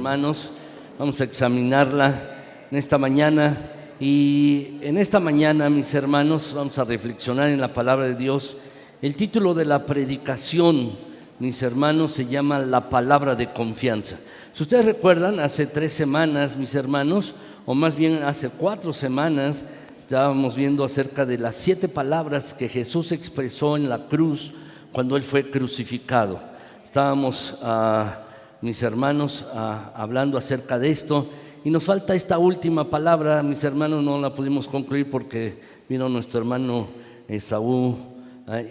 hermanos. Vamos a examinarla en esta mañana. Y en esta mañana, mis hermanos, vamos a reflexionar en la palabra de Dios. El título de la predicación, mis hermanos, se llama La Palabra de Confianza. Si ustedes recuerdan, hace 3 semanas, mis hermanos, o más bien hace 4 semanas, estábamos viendo acerca de las 7 palabras que Jesús expresó en la cruz cuando Él fue crucificado. Estábamos, mis hermanos, hablando acerca de esto, y nos falta esta última palabra, mis hermanos. No la pudimos concluir porque vino nuestro hermano Esaú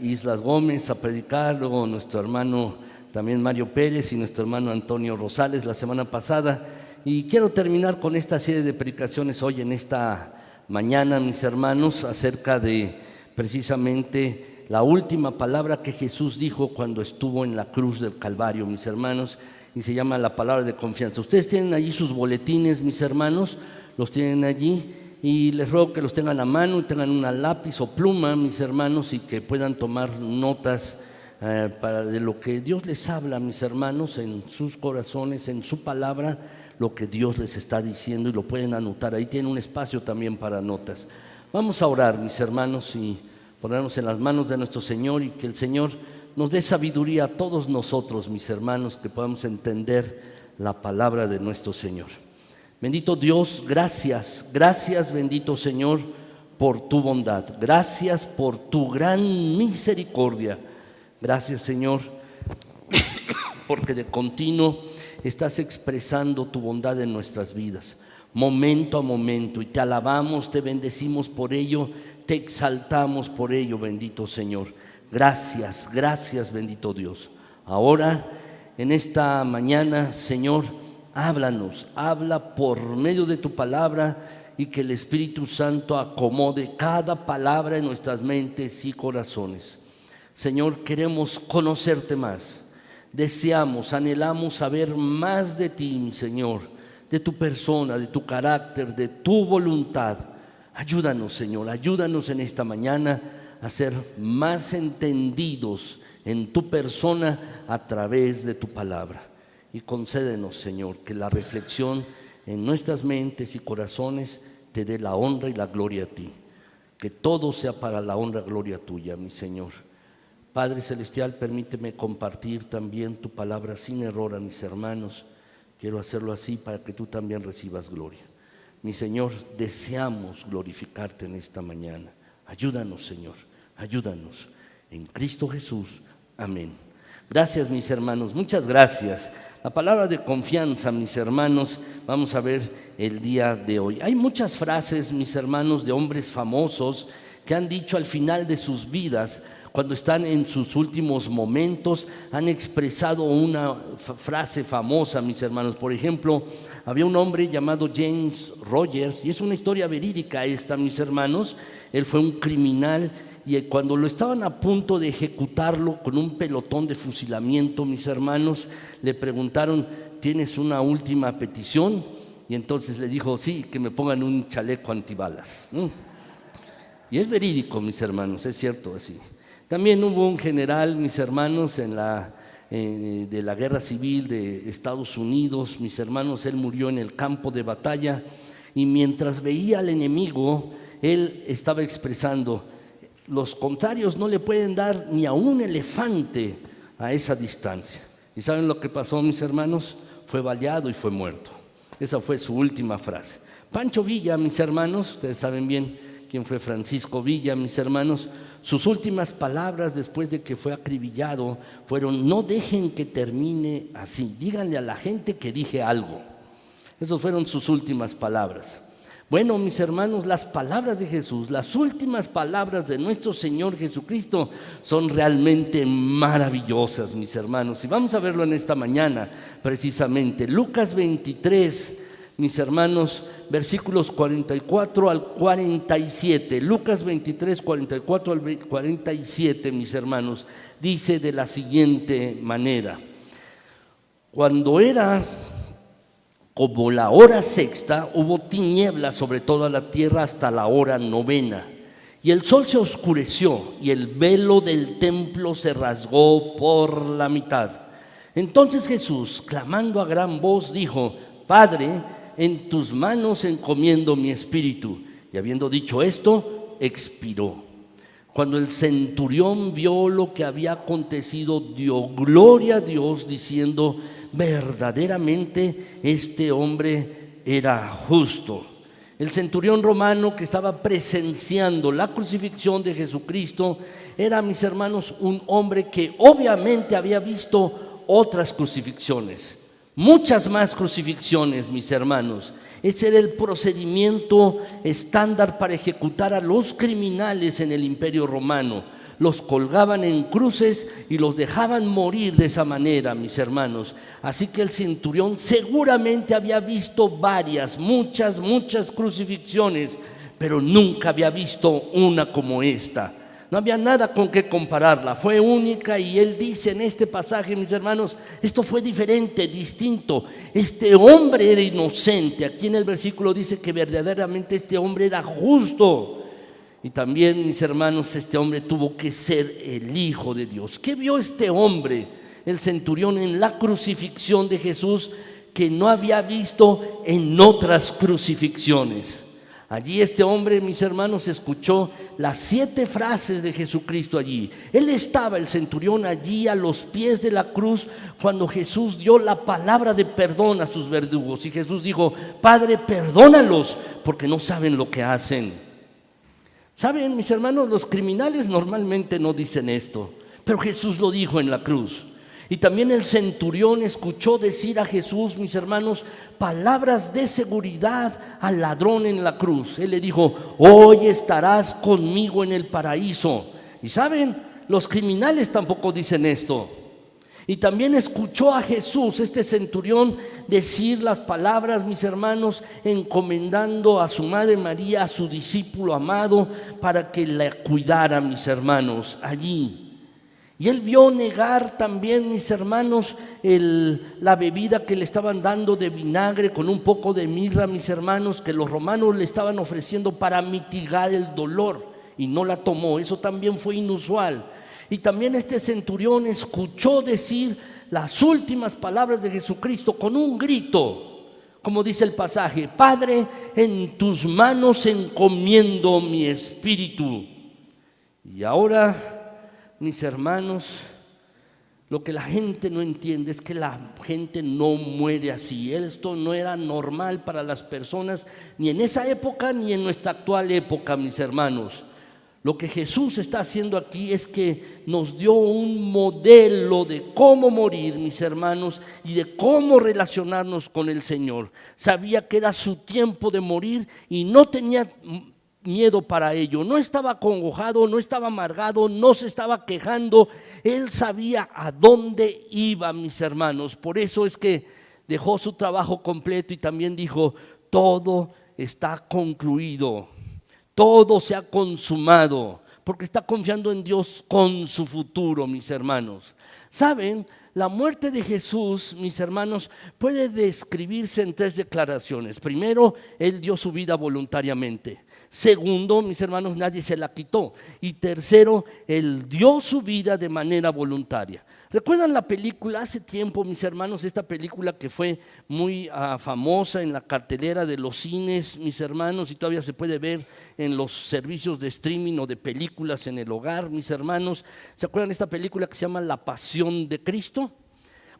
Islas Gómez a predicar, luego nuestro hermano también Mario Pérez y nuestro hermano Antonio Rosales la semana pasada. Y quiero terminar con esta serie de predicaciones hoy en esta mañana, mis hermanos, acerca de precisamente la última palabra que Jesús dijo cuando estuvo en la cruz del Calvario, mis hermanos, y se llama la palabra de confianza. Ustedes tienen allí sus boletines, mis hermanos, los tienen allí, y les ruego que los tengan a mano y tengan una lápiz o pluma, mis hermanos, y que puedan tomar notas de lo que Dios les habla, mis hermanos, en sus corazones, en su palabra, lo que Dios les está diciendo, y lo pueden anotar. Ahí tienen un espacio también para notas. Vamos a orar, mis hermanos, y ponernos en las manos de nuestro Señor, y que el Señor nos dé sabiduría a todos nosotros, mis hermanos, que podamos entender la palabra de nuestro Señor. Bendito Dios, gracias, bendito Señor, por tu bondad. Gracias por tu gran misericordia. Gracias, Señor, porque de continuo estás expresando tu bondad en nuestras vidas, momento a momento, y te alabamos, te bendecimos por ello, te exaltamos por ello, bendito Señor. Gracias, bendito Dios. Ahora, en esta mañana, Señor, háblanos, habla por medio de tu palabra, y que el Espíritu Santo acomode cada palabra en nuestras mentes y corazones. Señor, queremos conocerte más. Deseamos, anhelamos saber más de ti, mi Señor, de tu persona, de tu carácter, de tu voluntad. Ayúdanos, Señor, ayúdanos en esta mañana a ser más entendidos en tu persona a través de tu palabra. Y concédenos, Señor, que la reflexión en nuestras mentes y corazones te dé la honra y la gloria a ti. Que todo sea para la honra y gloria tuya, mi Señor. Padre Celestial, permíteme compartir también tu palabra sin error a mis hermanos. Quiero hacerlo así para que tú también recibas gloria. Mi Señor, deseamos glorificarte en esta mañana. Ayúdanos, Señor, ayúdanos. En Cristo Jesús, amén. Gracias, mis hermanos, muchas gracias. La palabra de confianza, mis hermanos, vamos a ver el día de hoy. Hay muchas frases, mis hermanos, de hombres famosos que han dicho al final de sus vidas, cuando están en sus últimos momentos, han expresado una frase famosa, mis hermanos. Por ejemplo, había un hombre llamado James Rogers, y es una historia verídica esta, mis hermanos. Él fue un criminal, y cuando lo estaban a punto de ejecutarlo con un pelotón de fusilamiento, mis hermanos, le preguntaron: ¿tienes una última petición? Y entonces le dijo: sí, que me pongan un chaleco antibalas. Y es verídico, mis hermanos, es cierto así. También hubo un general, mis hermanos, de la guerra civil de Estados Unidos, mis hermanos. Él murió en el campo de batalla, y mientras veía al enemigo, él estaba expresando: los contrarios no le pueden dar ni a un elefante a esa distancia. ¿Y saben lo que pasó, mis hermanos? Fue baleado y fue muerto. Esa fue su última frase. Pancho Villa, mis hermanos, ustedes saben bien quién fue Francisco Villa, mis hermanos. Sus últimas palabras después de que fue acribillado fueron: no dejen que termine así, díganle a la gente que dije algo. Esas fueron sus últimas palabras. Bueno, mis hermanos, las palabras de Jesús, las últimas palabras de nuestro Señor Jesucristo, son realmente maravillosas, mis hermanos. Y vamos a verlo en esta mañana, precisamente. Lucas 23, mis hermanos, versículos 44 al 47. Lucas 23, 44 al 47, mis hermanos, dice de la siguiente manera: cuando era como la hora sexta, hubo tinieblas sobre toda la tierra hasta la hora novena. Y el sol se oscureció, y el velo del templo se rasgó por la mitad. Entonces Jesús, clamando a gran voz, dijo: Padre, en tus manos encomiendo mi espíritu. Y habiendo dicho esto, expiró. Cuando el centurión vio lo que había acontecido, dio gloria a Dios, diciendo: verdaderamente este hombre era justo. El centurión romano que estaba presenciando la crucifixión de Jesucristo era, mis hermanos, un hombre que obviamente había visto otras crucifixiones, muchas más crucifixiones, mis hermanos. Ese era el procedimiento estándar para ejecutar a los criminales en el Imperio Romano. Los colgaban en cruces y los dejaban morir de esa manera, mis hermanos. Así que el centurión seguramente había visto muchas crucifixiones, pero nunca había visto una como esta. No había nada con qué compararla, fue única, y él dice en este pasaje, mis hermanos, esto fue diferente, distinto. Este hombre era inocente. Aquí en el versículo dice que verdaderamente este hombre era justo. Y también, mis hermanos, este hombre tuvo que ser el Hijo de Dios. ¿Qué vio este hombre, el centurión, en la crucifixión de Jesús que no había visto en otras crucifixiones? Allí este hombre, mis hermanos, escuchó las 7 frases de Jesucristo allí. Él estaba, el centurión, allí a los pies de la cruz cuando Jesús dio la palabra de perdón a sus verdugos. Y Jesús dijo: Padre, perdónalos porque no saben lo que hacen. Saben, mis hermanos, los criminales normalmente no dicen esto, pero Jesús lo dijo en la cruz. Y también el centurión escuchó decir a Jesús, mis hermanos, palabras de seguridad al ladrón en la cruz. Él le dijo: hoy estarás conmigo en el paraíso. Y saben, los criminales tampoco dicen esto. Y también escuchó a Jesús, este centurión, decir las palabras, mis hermanos, encomendando a su madre María, a su discípulo amado, para que la cuidara, mis hermanos, allí. Y él vio negar también, mis hermanos, la bebida que le estaban dando de vinagre con un poco de mirra, mis hermanos, que los romanos le estaban ofreciendo para mitigar el dolor, y no la tomó. Eso también fue inusual. Y también este centurión escuchó decir las últimas palabras de Jesucristo con un grito, como dice el pasaje: Padre, en tus manos encomiendo mi espíritu. Y ahora, mis hermanos, lo que la gente no entiende es que la gente no muere así. Esto no era normal para las personas, ni en esa época ni en nuestra actual época, mis hermanos. Lo que Jesús está haciendo aquí es que nos dio un modelo de cómo morir, mis hermanos, y de cómo relacionarnos con el Señor. Sabía que era su tiempo de morir y no tenía miedo para ello. No estaba acongojado, no estaba amargado, no se estaba quejando. Él sabía a dónde iba, mis hermanos. Por eso es que dejó su trabajo completo y también dijo: todo está concluido. Todo se ha consumado, porque está confiando en Dios con su futuro, mis hermanos. ¿Saben? La muerte de Jesús, mis hermanos, puede describirse en 3 declaraciones. Primero, Él dio su vida voluntariamente. Segundo, mis hermanos, nadie se la quitó. Y tercero, Él dio su vida de manera voluntaria. ¿Recuerdan la película hace tiempo, mis hermanos, esta película que fue muy famosa en la cartelera de los cines, mis hermanos, y todavía se puede ver en los servicios de streaming o de películas en el hogar, mis hermanos? ¿Se acuerdan de esta película que se llama La Pasión de Cristo?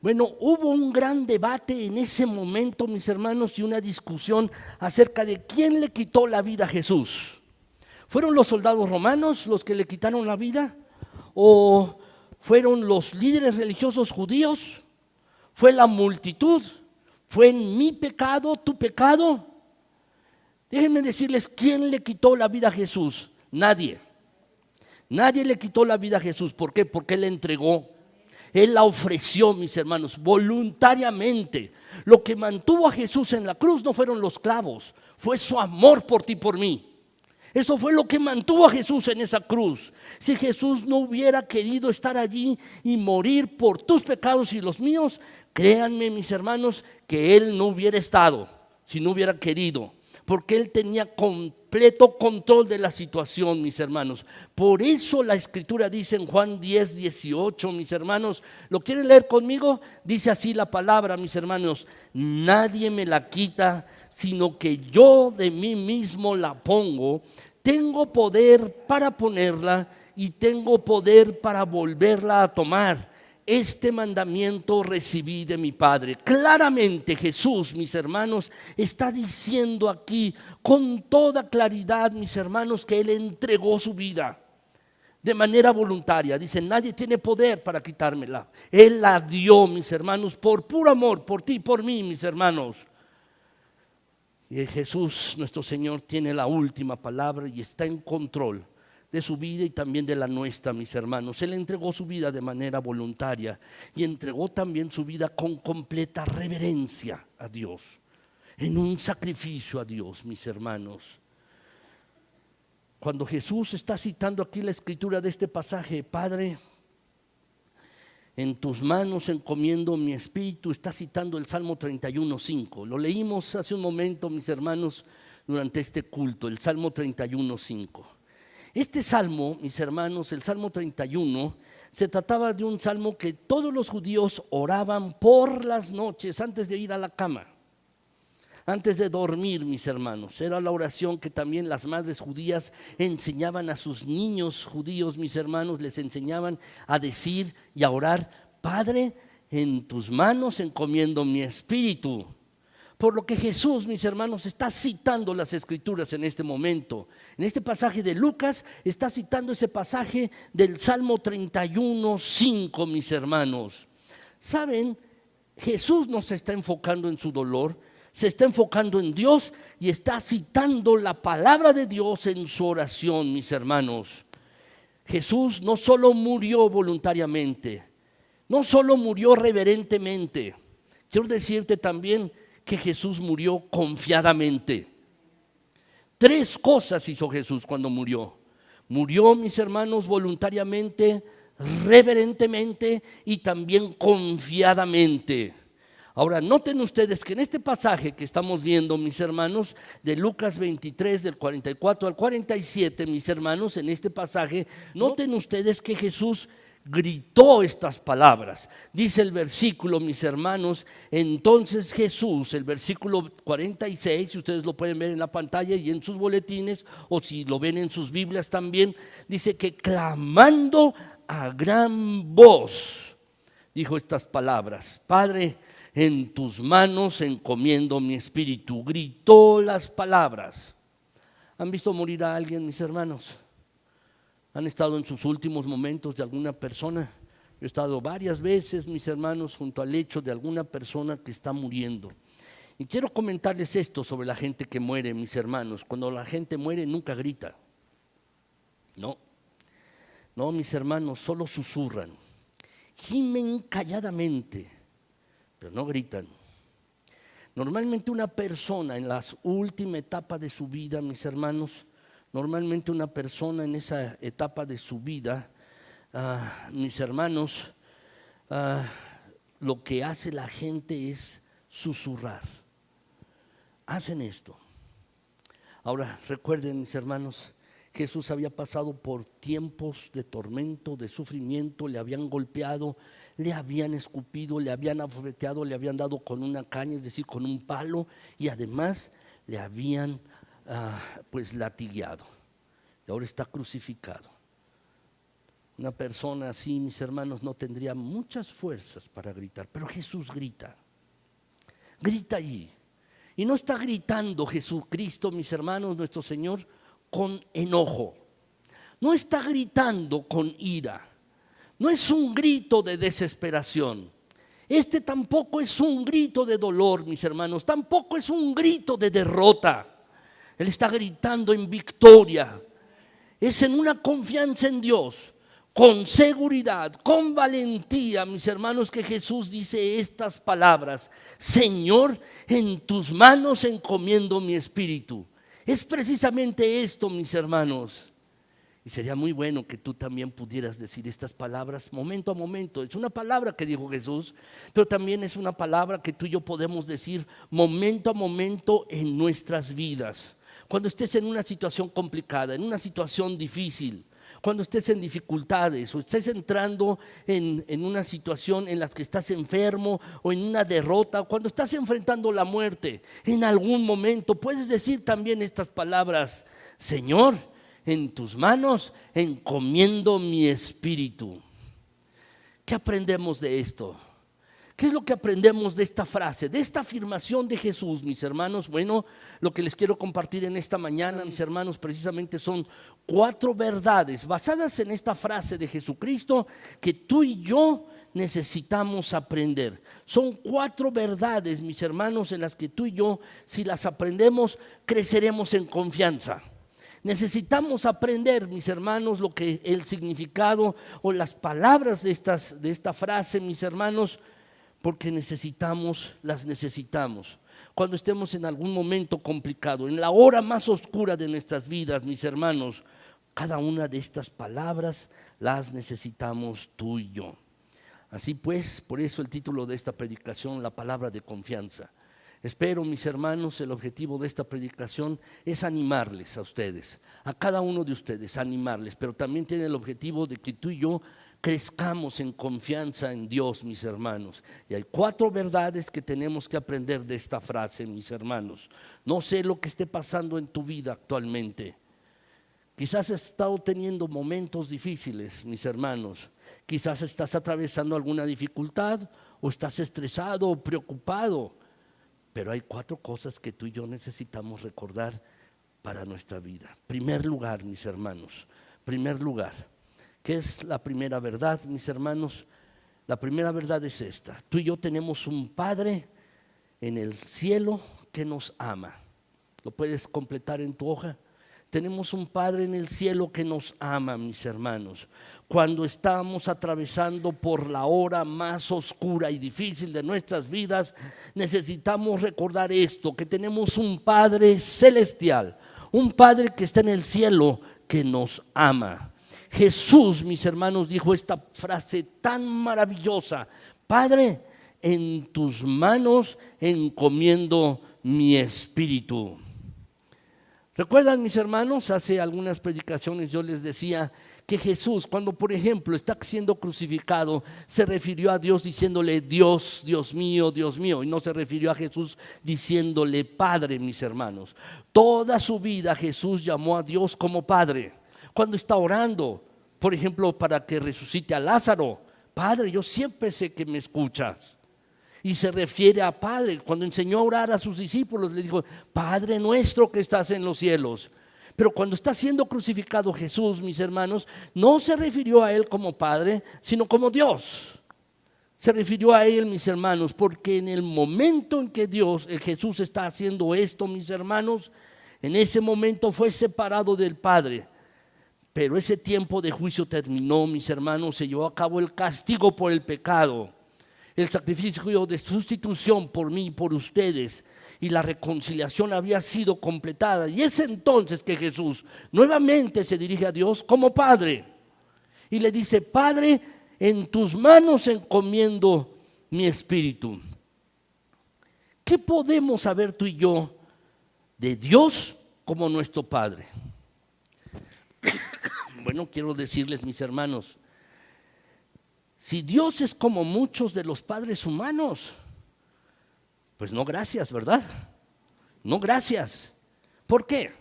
Bueno, hubo un gran debate en ese momento, mis hermanos, y una discusión acerca de quién le quitó la vida a Jesús. ¿Fueron los soldados romanos los que le quitaron la vida? ¿O fueron los líderes religiosos judíos? ¿Fue la multitud? ¿Fue mi pecado, tu pecado? Déjenme decirles, ¿quién le quitó la vida a Jesús? Nadie. Nadie le quitó la vida a Jesús. ¿Por qué? Porque Él la entregó. Él la ofreció, mis hermanos, voluntariamente. Lo que mantuvo a Jesús en la cruz no fueron los clavos, fue su amor por ti y por mí. Eso fue lo que mantuvo a Jesús en esa cruz. Si Jesús no hubiera querido estar allí y morir por tus pecados y los míos, créanme, mis hermanos, que Él no hubiera estado, si no hubiera querido. porque Él tenía completo control de la situación, mis hermanos. Por eso la Escritura dice en Juan 10:18, mis hermanos, ¿lo quieren leer conmigo? Dice así la palabra, mis hermanos: nadie me la quita, sino que yo de mí mismo la pongo. Tengo poder para ponerla y tengo poder para volverla a tomar. Este mandamiento recibí de mi Padre. Claramente Jesús, mis hermanos, está diciendo aquí con toda claridad, mis hermanos, que Él entregó su vida de manera voluntaria. Dice, nadie tiene poder para quitármela. Él la dio, mis hermanos, por puro amor, por ti y por mí, mis hermanos. Y Jesús, nuestro Señor, tiene la última palabra y está en control de su vida y también de la nuestra, mis hermanos. Él entregó su vida de manera voluntaria y entregó también su vida con completa reverencia a Dios, en un sacrificio a Dios, mis hermanos. Cuando Jesús está citando aquí la escritura de este pasaje, Padre, en tus manos encomiendo mi espíritu, está citando el Salmo 31:5. Lo leímos hace un momento, mis hermanos, durante este culto, el Salmo 31:5. Este salmo, mis hermanos, el Salmo 31, se trataba de un salmo que todos los judíos oraban por las noches antes de ir a la cama, antes de dormir, mis hermanos. Era la oración que también las madres judías enseñaban a sus niños judíos, mis hermanos, les enseñaban a decir y a orar: Padre, en tus manos encomiendo mi espíritu. Por lo que Jesús, mis hermanos, está citando las escrituras en este momento. En este pasaje de Lucas está citando ese pasaje del Salmo 31:5, mis hermanos. ¿Saben? Jesús no se está enfocando en su dolor, se está enfocando en Dios y está citando la palabra de Dios en su oración, mis hermanos. Jesús no solo murió voluntariamente, no solo murió reverentemente. Quiero decirte también que Jesús murió confiadamente. 3 cosas hizo Jesús cuando murió. Murió, mis hermanos, voluntariamente, reverentemente y también confiadamente. Ahora, noten ustedes que en este pasaje que estamos viendo, mis hermanos, de Lucas 23, del 44 al 47, mis hermanos, en este pasaje, noten ustedes que Jesús gritó estas palabras. Dice el versículo, mis hermanos, entonces Jesús, el versículo 46, si ustedes lo pueden ver en la pantalla y en sus boletines, o si lo ven en sus Biblias también, dice que clamando a gran voz, dijo estas palabras: Padre, en tus manos encomiendo mi espíritu. Gritó las palabras. ¿Han visto morir a alguien, mis hermanos? ¿Han estado en sus últimos momentos de alguna persona? Yo he estado varias veces, mis hermanos, junto al lecho de alguna persona que está muriendo. Y quiero comentarles esto sobre la gente que muere, mis hermanos. Cuando la gente muere nunca grita. No, mis hermanos, solo susurran. Gimen calladamente, pero no gritan. Normalmente una persona en la última etapa de su vida, mis hermanos, normalmente una persona en esa etapa de su vida, mis hermanos, lo que hace la gente es susurrar. Hacen esto. Ahora, recuerden, mis hermanos, Jesús había pasado por tiempos de tormento, de sufrimiento, le habían golpeado, le habían escupido, le habían abofeteado, le habían dado con una caña, es decir, con un palo, y además le habían latigueado. Y ahora está crucificado. Una persona así, mis hermanos, no tendría muchas fuerzas para gritar, pero Jesús grita. Grita allí. Y no está gritando Jesucristo, mis hermanos, nuestro Señor, con enojo. No está gritando con ira. No es un grito de desesperación. Este tampoco es un grito de dolor, mis hermanos. Tampoco es un grito de derrota. Él está gritando en victoria. Es en una confianza en Dios, con seguridad, con valentía, mis hermanos, que Jesús dice estas palabras: Señor, en tus manos encomiendo mi espíritu. Es precisamente esto, mis hermanos. Y sería muy bueno que tú también pudieras decir estas palabras momento a momento. Es una palabra que dijo Jesús, pero también es una palabra que tú y yo podemos decir momento a momento en nuestras vidas. Cuando estés en una situación complicada, en una situación difícil, cuando estés en dificultades o estés entrando en una situación en la que estás enfermo o en una derrota, cuando estás enfrentando la muerte, en algún momento puedes decir también estas palabras: Señor, en tus manos encomiendo mi espíritu. ¿Qué aprendemos de esto? ¿Qué es lo que aprendemos de esta frase, de esta afirmación de Jesús, mis hermanos? Bueno, lo que les quiero compartir en esta mañana, mis hermanos, precisamente son 4 verdades basadas en esta frase de Jesucristo que tú y yo necesitamos aprender. Son 4 verdades, mis hermanos, en las que tú y yo, si las aprendemos, creceremos en confianza. Necesitamos aprender, mis hermanos, lo que el significado o las palabras de esta frase, mis hermanos, porque las necesitamos. Cuando estemos en algún momento complicado, en la hora más oscura de nuestras vidas, mis hermanos, cada una de estas palabras las necesitamos tú y yo. Así pues, por eso el título de esta predicación, la palabra de confianza. Espero, mis hermanos, el objetivo de esta predicación es animarles a ustedes, a cada uno de ustedes, animarles, pero también tiene el objetivo de que tú y yo crezcamos en confianza en Dios, mis hermanos. Y hay 4 verdades que tenemos que aprender de esta frase, mis hermanos. No sé lo que esté pasando en tu vida actualmente. Quizás has estado teniendo momentos difíciles, mis hermanos. Quizás estás atravesando alguna dificultad o estás estresado o preocupado. Pero hay 4 cosas que tú y yo necesitamos recordar para nuestra vida. Primer lugar, mis hermanos, primer lugar. ¿Qué es la primera verdad, mis hermanos? La primera verdad es esta: tú y yo tenemos un Padre en el cielo que nos ama. ¿Lo puedes completar en tu hoja? Tenemos un Padre en el cielo que nos ama, mis hermanos. Cuando estamos atravesando por la hora más oscura y difícil de nuestras vidas, necesitamos recordar esto, que tenemos un Padre celestial, un Padre que está en el cielo que nos ama. Jesús, mis hermanos, dijo esta frase tan maravillosa: Padre, en tus manos encomiendo mi espíritu. ¿Recuerdan, mis hermanos? Hace algunas predicaciones yo les decía que Jesús, cuando por ejemplo está siendo crucificado, se refirió a Dios diciéndole Dios, Dios mío, y no se refirió a Jesús diciéndole Padre, mis hermanos. Toda su vida Jesús llamó a Dios como Padre. Cuando está orando, por ejemplo, para que resucite a Lázaro: Padre, yo siempre sé que me escuchas. Y se refiere a Padre. Cuando enseñó a orar a sus discípulos, le dijo: Padre nuestro que estás en los cielos. Pero cuando está siendo crucificado Jesús, mis hermanos, no se refirió a Él como Padre, sino como Dios. Se refirió a Él, mis hermanos, porque en el momento en que Jesús está haciendo esto, mis hermanos, en ese momento fue separado del Padre. Pero ese tiempo de juicio terminó, mis hermanos. Se llevó a cabo el castigo por el pecado, el sacrificio de sustitución por mí y por ustedes, y la reconciliación había sido completada. Y es entonces que Jesús nuevamente se dirige a Dios como Padre y le dice: Padre, en tus manos encomiendo mi espíritu. ¿Qué podemos saber tú y yo de Dios como nuestro Padre? Bueno, quiero decirles, mis hermanos, si Dios es como muchos de los padres humanos, pues no gracias, ¿verdad? No gracias. ¿Por qué?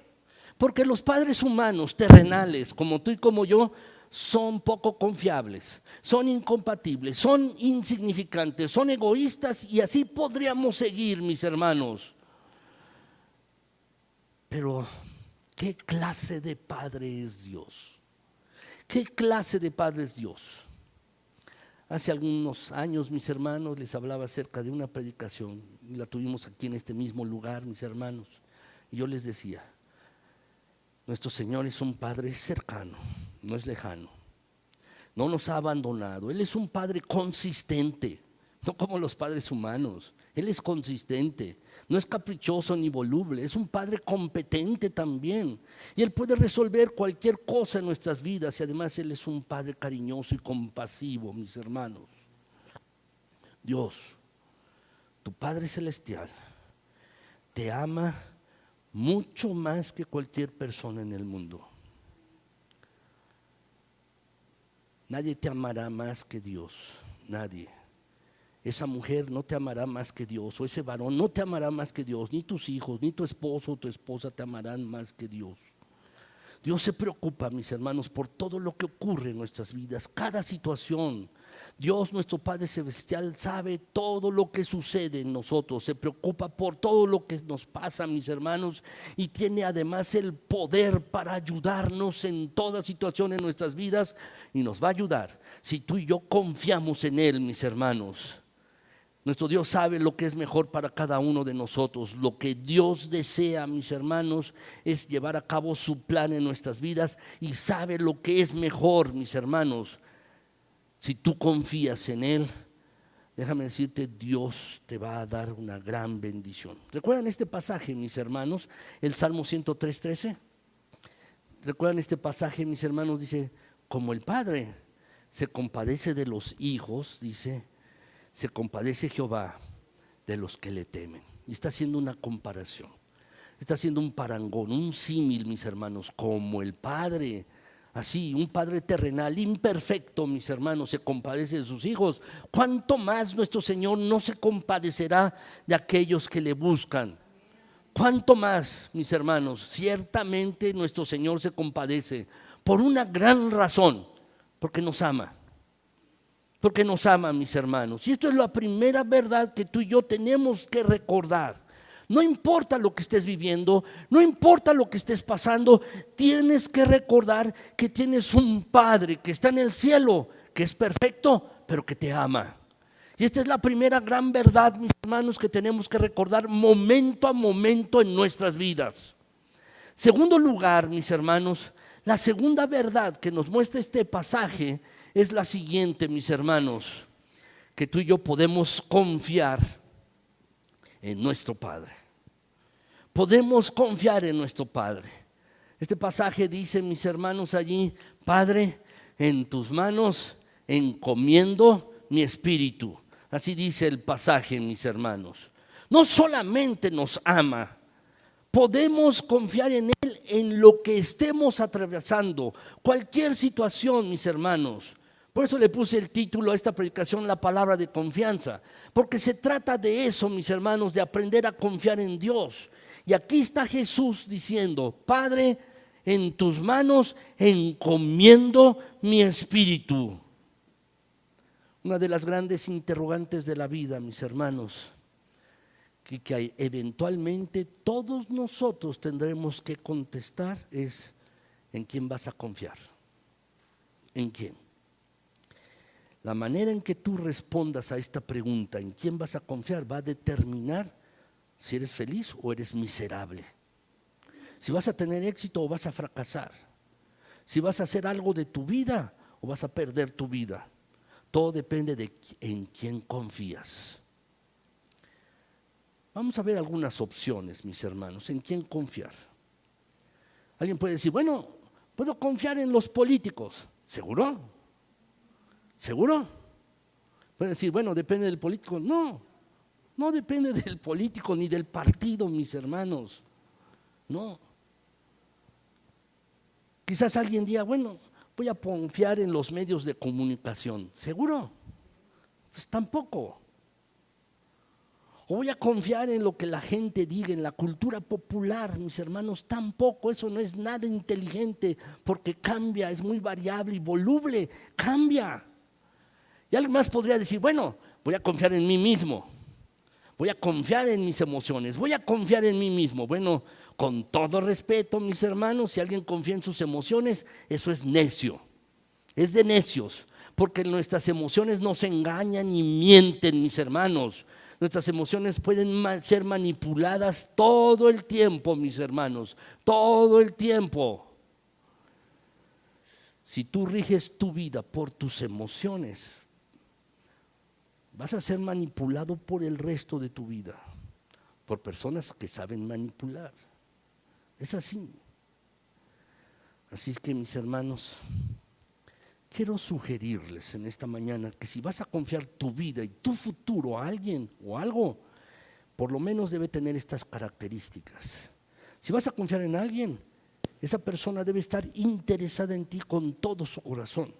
Porque los padres humanos terrenales, como tú y como yo, son poco confiables, son incompatibles, son insignificantes, son egoístas, y así podríamos seguir, mis hermanos. Pero, ¿qué clase de Padre es Dios? ¿Qué clase de Padre es Dios? Hace algunos años, mis hermanos, les hablaba acerca de una predicación, y la tuvimos aquí en este mismo lugar, mis hermanos, y yo les decía: nuestro Señor es un Padre cercano, no es lejano, no nos ha abandonado. Él es un Padre consistente, no como los padres humanos. Él es consistente, no es caprichoso ni voluble, es un Padre competente también. Y Él puede resolver cualquier cosa en nuestras vidas y además Él es un Padre cariñoso y compasivo, mis hermanos. Dios, tu Padre Celestial, te ama mucho más que cualquier persona en el mundo. Nadie te amará más que Dios, nadie. Esa mujer no te amará más que Dios, o ese varón no te amará más que Dios, ni tus hijos, ni tu esposo o tu esposa te amarán más que Dios. Dios se preocupa, mis hermanos, por todo lo que ocurre en nuestras vidas, cada situación. Dios, nuestro Padre Celestial, sabe todo lo que sucede en nosotros, se preocupa por todo lo que nos pasa, mis hermanos, y tiene además el poder para ayudarnos en toda situación en nuestras vidas, y nos va a ayudar si tú y yo confiamos en Él, mis hermanos. Nuestro Dios sabe lo que es mejor para cada uno de nosotros. Lo que Dios desea, mis hermanos, es llevar a cabo su plan en nuestras vidas y sabe lo que es mejor, mis hermanos. Si tú confías en Él, déjame decirte, Dios te va a dar una gran bendición. ¿Recuerdan este pasaje, mis hermanos? El Salmo 103:13. ¿Recuerdan este pasaje, mis hermanos? Dice, como el Padre se compadece de los hijos, dice, se compadece Jehová de los que le temen. Y está haciendo una comparación, está haciendo un parangón, un símil, mis hermanos, como el Padre, así, un Padre terrenal, imperfecto, mis hermanos, se compadece de sus hijos. ¿Cuánto más nuestro Señor no se compadecerá de aquellos que le buscan? ¿Cuánto más, mis hermanos? Ciertamente nuestro Señor se compadece por una gran razón, porque nos ama. Porque nos ama, mis hermanos. Y esto es la primera verdad que tú y yo tenemos que recordar. No importa lo que estés viviendo, no importa lo que estés pasando, tienes que recordar que tienes un Padre que está en el cielo, que es perfecto, pero que te ama. Y esta es la primera gran verdad, mis hermanos, que tenemos que recordar momento a momento en nuestras vidas. Segundo lugar, mis hermanos, la segunda verdad que nos muestra este pasaje es la siguiente, mis hermanos, que tú y yo podemos confiar en nuestro Padre. Podemos confiar en nuestro Padre. Este pasaje dice, mis hermanos, allí, Padre, en tus manos encomiendo mi espíritu. Así dice el pasaje, mis hermanos. No solamente nos ama, podemos confiar en Él en lo que estemos atravesando, cualquier situación, mis hermanos. Por eso le puse el título a esta predicación, la palabra de confianza, porque se trata de eso, mis hermanos, de aprender a confiar en Dios. Y aquí está Jesús diciendo, Padre, en tus manos encomiendo mi espíritu. Una de las grandes interrogantes de la vida, mis hermanos, que eventualmente todos nosotros tendremos que contestar es, ¿en quién vas a confiar? ¿En quién? La manera en que tú respondas a esta pregunta, ¿en quién vas a confiar?, va a determinar si eres feliz o eres miserable. Si vas a tener éxito o vas a fracasar. Si vas a hacer algo de tu vida o vas a perder tu vida. Todo depende de en quién confías. Vamos a ver algunas opciones, mis hermanos, en quién confiar. Alguien puede decir, bueno, puedo confiar en los políticos. ¿Seguro? ¿Seguro? Pueden decir, bueno, depende del político. No, no depende del político ni del partido, mis hermanos. No. Quizás alguien diga, bueno, voy a confiar en los medios de comunicación. ¿Seguro? Pues tampoco. O voy a confiar en lo que la gente diga, en la cultura popular, mis hermanos, tampoco. Eso no es nada inteligente porque cambia, es muy variable y voluble, cambia. Y alguien más podría decir, bueno, voy a confiar en mí mismo, voy a confiar en mis emociones, voy a confiar en mí mismo. Bueno, con todo respeto, mis hermanos, si alguien confía en sus emociones, eso es necio, es de necios, porque nuestras emociones nos engañan y mienten, mis hermanos. Nuestras emociones pueden ser manipuladas todo el tiempo, mis hermanos, todo el tiempo. Si tú riges tu vida por tus emociones, vas a ser manipulado por el resto de tu vida, por personas que saben manipular. Es así. Así es que, mis hermanos, quiero sugerirles en esta mañana que si vas a confiar tu vida y tu futuro a alguien o algo, por lo menos debe tener estas características. Si vas a confiar en alguien, esa persona debe estar interesada en ti con todo su corazón.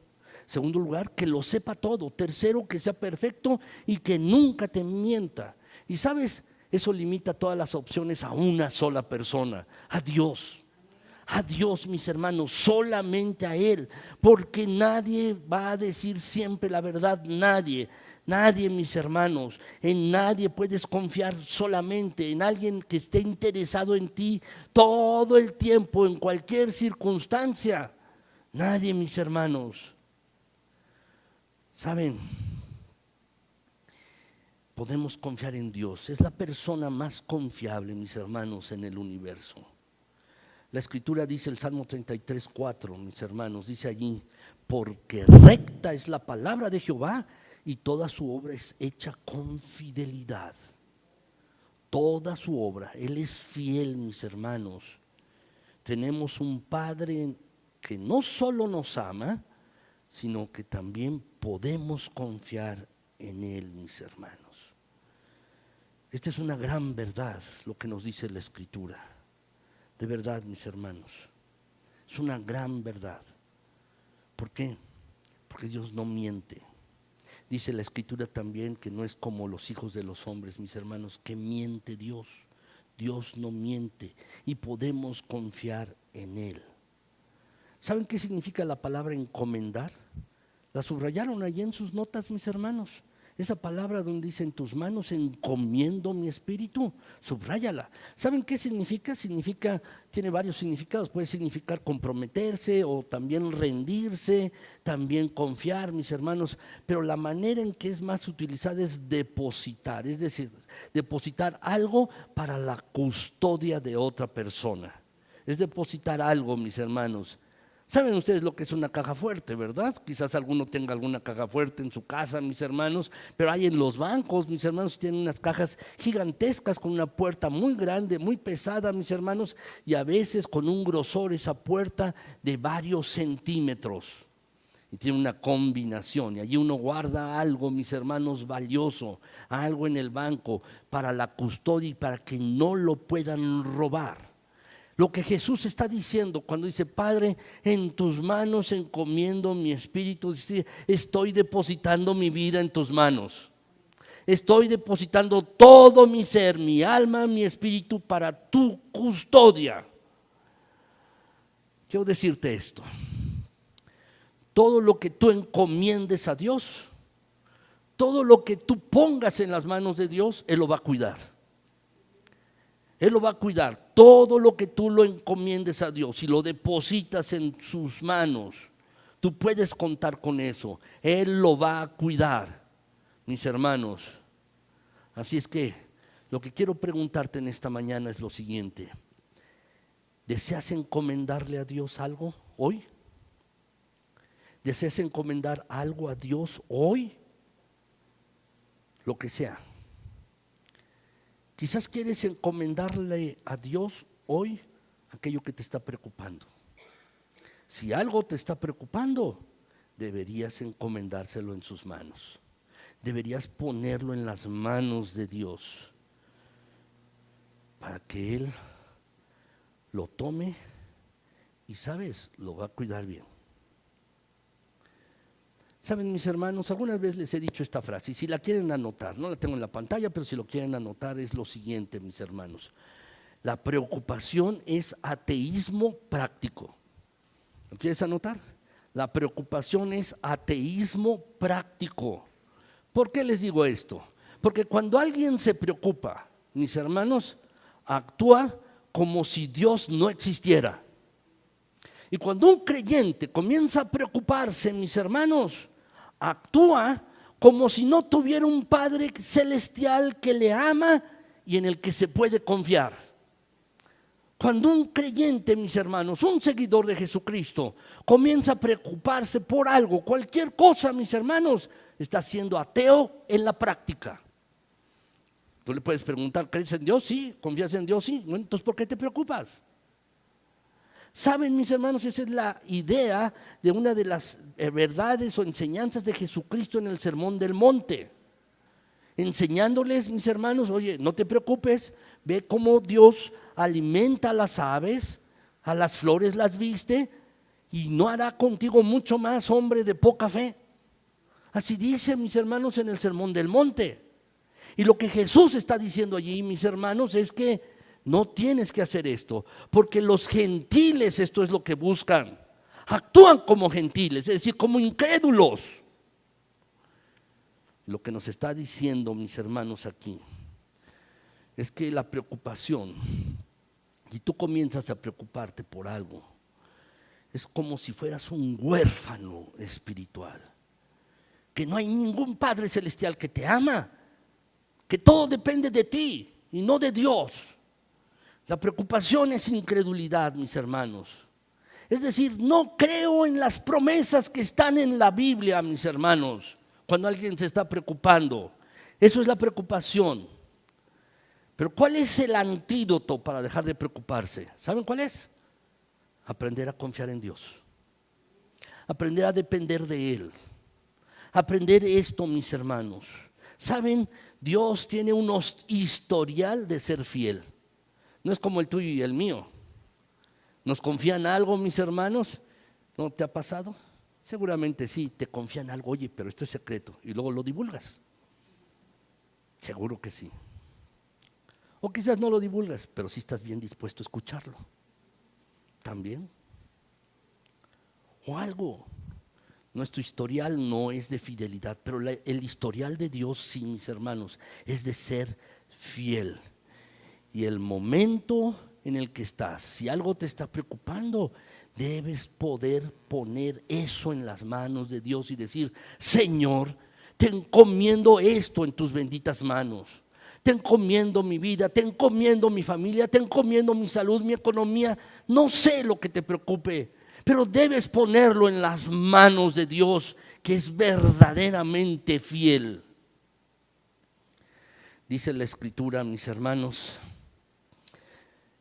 Segundo lugar, que lo sepa todo. Tercero, que sea perfecto y que nunca te mienta. Y sabes, eso limita todas las opciones a una sola persona, a Dios. A Dios, mis hermanos, solamente a Él, porque nadie va a decir siempre la verdad, nadie, mis hermanos, en nadie puedes confiar solamente, en alguien que esté interesado en ti todo el tiempo, en cualquier circunstancia, nadie, mis hermanos. ¿Saben? Podemos confiar en Dios, es la persona más confiable, mis hermanos, en el universo. La Escritura dice, el Salmo 33:4, mis hermanos, dice allí, porque recta es la palabra de Jehová y toda su obra es hecha con fidelidad. Toda su obra, Él es fiel, mis hermanos. Tenemos un Padre que no solo nos ama, sino que también podemos confiar en Él, mis hermanos. Esta es una gran verdad, lo que nos dice la Escritura. De verdad, mis hermanos, es una gran verdad. ¿Por qué? Porque Dios no miente. Dice la Escritura también que no es como los hijos de los hombres, mis hermanos, que miente Dios. Dios no miente y podemos confiar en Él. ¿Saben qué significa la palabra encomendar? La subrayaron allí en sus notas, mis hermanos. Esa palabra donde dice en tus manos encomiendo mi espíritu, subráyala. ¿Saben qué significa? Tiene varios significados. Puede significar comprometerse o también rendirse, también confiar, mis hermanos. Pero la manera en que es más utilizada es depositar, es decir, depositar algo para la custodia de otra persona. Es depositar algo, mis hermanos. ¿Saben ustedes lo que es una caja fuerte, verdad? Quizás alguno tenga alguna caja fuerte en su casa, mis hermanos, pero hay en los bancos, mis hermanos, tienen unas cajas gigantescas con una puerta muy grande, muy pesada, mis hermanos, y a veces con un grosor esa puerta de varios centímetros. Y tiene una combinación, y allí uno guarda algo, mis hermanos, valioso, algo en el banco para la custodia y para que no lo puedan robar. Lo que Jesús está diciendo cuando dice, Padre, en tus manos encomiendo mi espíritu, dice, estoy depositando mi vida en tus manos. Estoy depositando todo mi ser, mi alma, mi espíritu para tu custodia. Quiero decirte esto. Todo lo que tú encomiendes a Dios, todo lo que tú pongas en las manos de Dios, Él lo va a cuidar. Él lo va a cuidar. Todo lo que tú lo encomiendes a Dios y lo depositas en sus manos, tú puedes contar con eso. Él lo va a cuidar, mis hermanos. Así es que lo que quiero preguntarte en esta mañana es lo siguiente. ¿Deseas encomendarle a Dios algo hoy? ¿Deseas encomendar algo a Dios hoy? Lo que sea. Quizás quieres encomendarle a Dios hoy aquello que te está preocupando. Si algo te está preocupando, deberías encomendárselo en sus manos. Deberías ponerlo en las manos de Dios para que Él lo tome y, ¿sabes?, lo va a cuidar bien. Saben, mis hermanos, algunas veces les he dicho esta frase, y si la quieren anotar, no la tengo en la pantalla, pero si lo quieren anotar es lo siguiente, mis hermanos. La preocupación es ateísmo práctico. ¿Lo quieres anotar? La preocupación es ateísmo práctico. ¿Por qué les digo esto? Porque cuando alguien se preocupa, mis hermanos, actúa como si Dios no existiera. Y cuando un creyente comienza a preocuparse, mis hermanos, actúa como si no tuviera un Padre celestial que le ama y en el que se puede confiar. Cuando un creyente, mis hermanos, un seguidor de Jesucristo, comienza a preocuparse por algo, cualquier cosa, mis hermanos, estás siendo ateo en la práctica. Tú le puedes preguntar, ¿crees en Dios? Sí. ¿Confías en Dios? Sí. Bueno, entonces, ¿por qué te preocupas? Saben, mis hermanos, esa es la idea de una de las verdades o enseñanzas de Jesucristo en el Sermón del Monte. Enseñándoles, mis hermanos, oye, no te preocupes, ve cómo Dios alimenta a las aves, a las flores las viste, y no hará contigo mucho más, hombre de poca fe. Así dice, mis hermanos, en el Sermón del Monte. Y lo que Jesús está diciendo allí, mis hermanos, es que no tienes que hacer esto, porque los gentiles esto es lo que buscan. Actúan como gentiles, es decir, como incrédulos. Lo que nos está diciendo, mis hermanos, aquí, es que la preocupación, y tú comienzas a preocuparte por algo, es como si fueras un huérfano espiritual, que no hay ningún Padre Celestial que te ama, que todo depende de ti y no de Dios. La preocupación es incredulidad, mis hermanos. Es decir, no creo en las promesas que están en la Biblia, mis hermanos, cuando alguien se está preocupando. Eso es la preocupación. Pero ¿cuál es el antídoto para dejar de preocuparse? ¿Saben cuál es? Aprender a confiar en Dios. Aprender a depender de Él. Aprender esto, mis hermanos. ¿Saben? Dios tiene un historial de ser fiel. No es como el tuyo y el mío. ¿Nos confían algo, mis hermanos? ¿No te ha pasado? Seguramente sí, te confían algo, oye, pero esto es secreto, y luego lo divulgas. Seguro que sí. O quizás no lo divulgas, pero sí estás bien dispuesto a escucharlo. También. O algo. Nuestro historial no es de fidelidad, pero el historial de Dios, sí, mis hermanos, es de ser fiel. Y el momento en el que estás, si algo te está preocupando, debes poder poner eso en las manos de Dios y decir, Señor, te encomiendo esto en tus benditas manos. Te encomiendo mi vida, te encomiendo mi familia, te encomiendo mi salud, mi economía. No sé lo que te preocupe, pero debes ponerlo en las manos de Dios, que es verdaderamente fiel. Dice la Escritura, mis hermanos,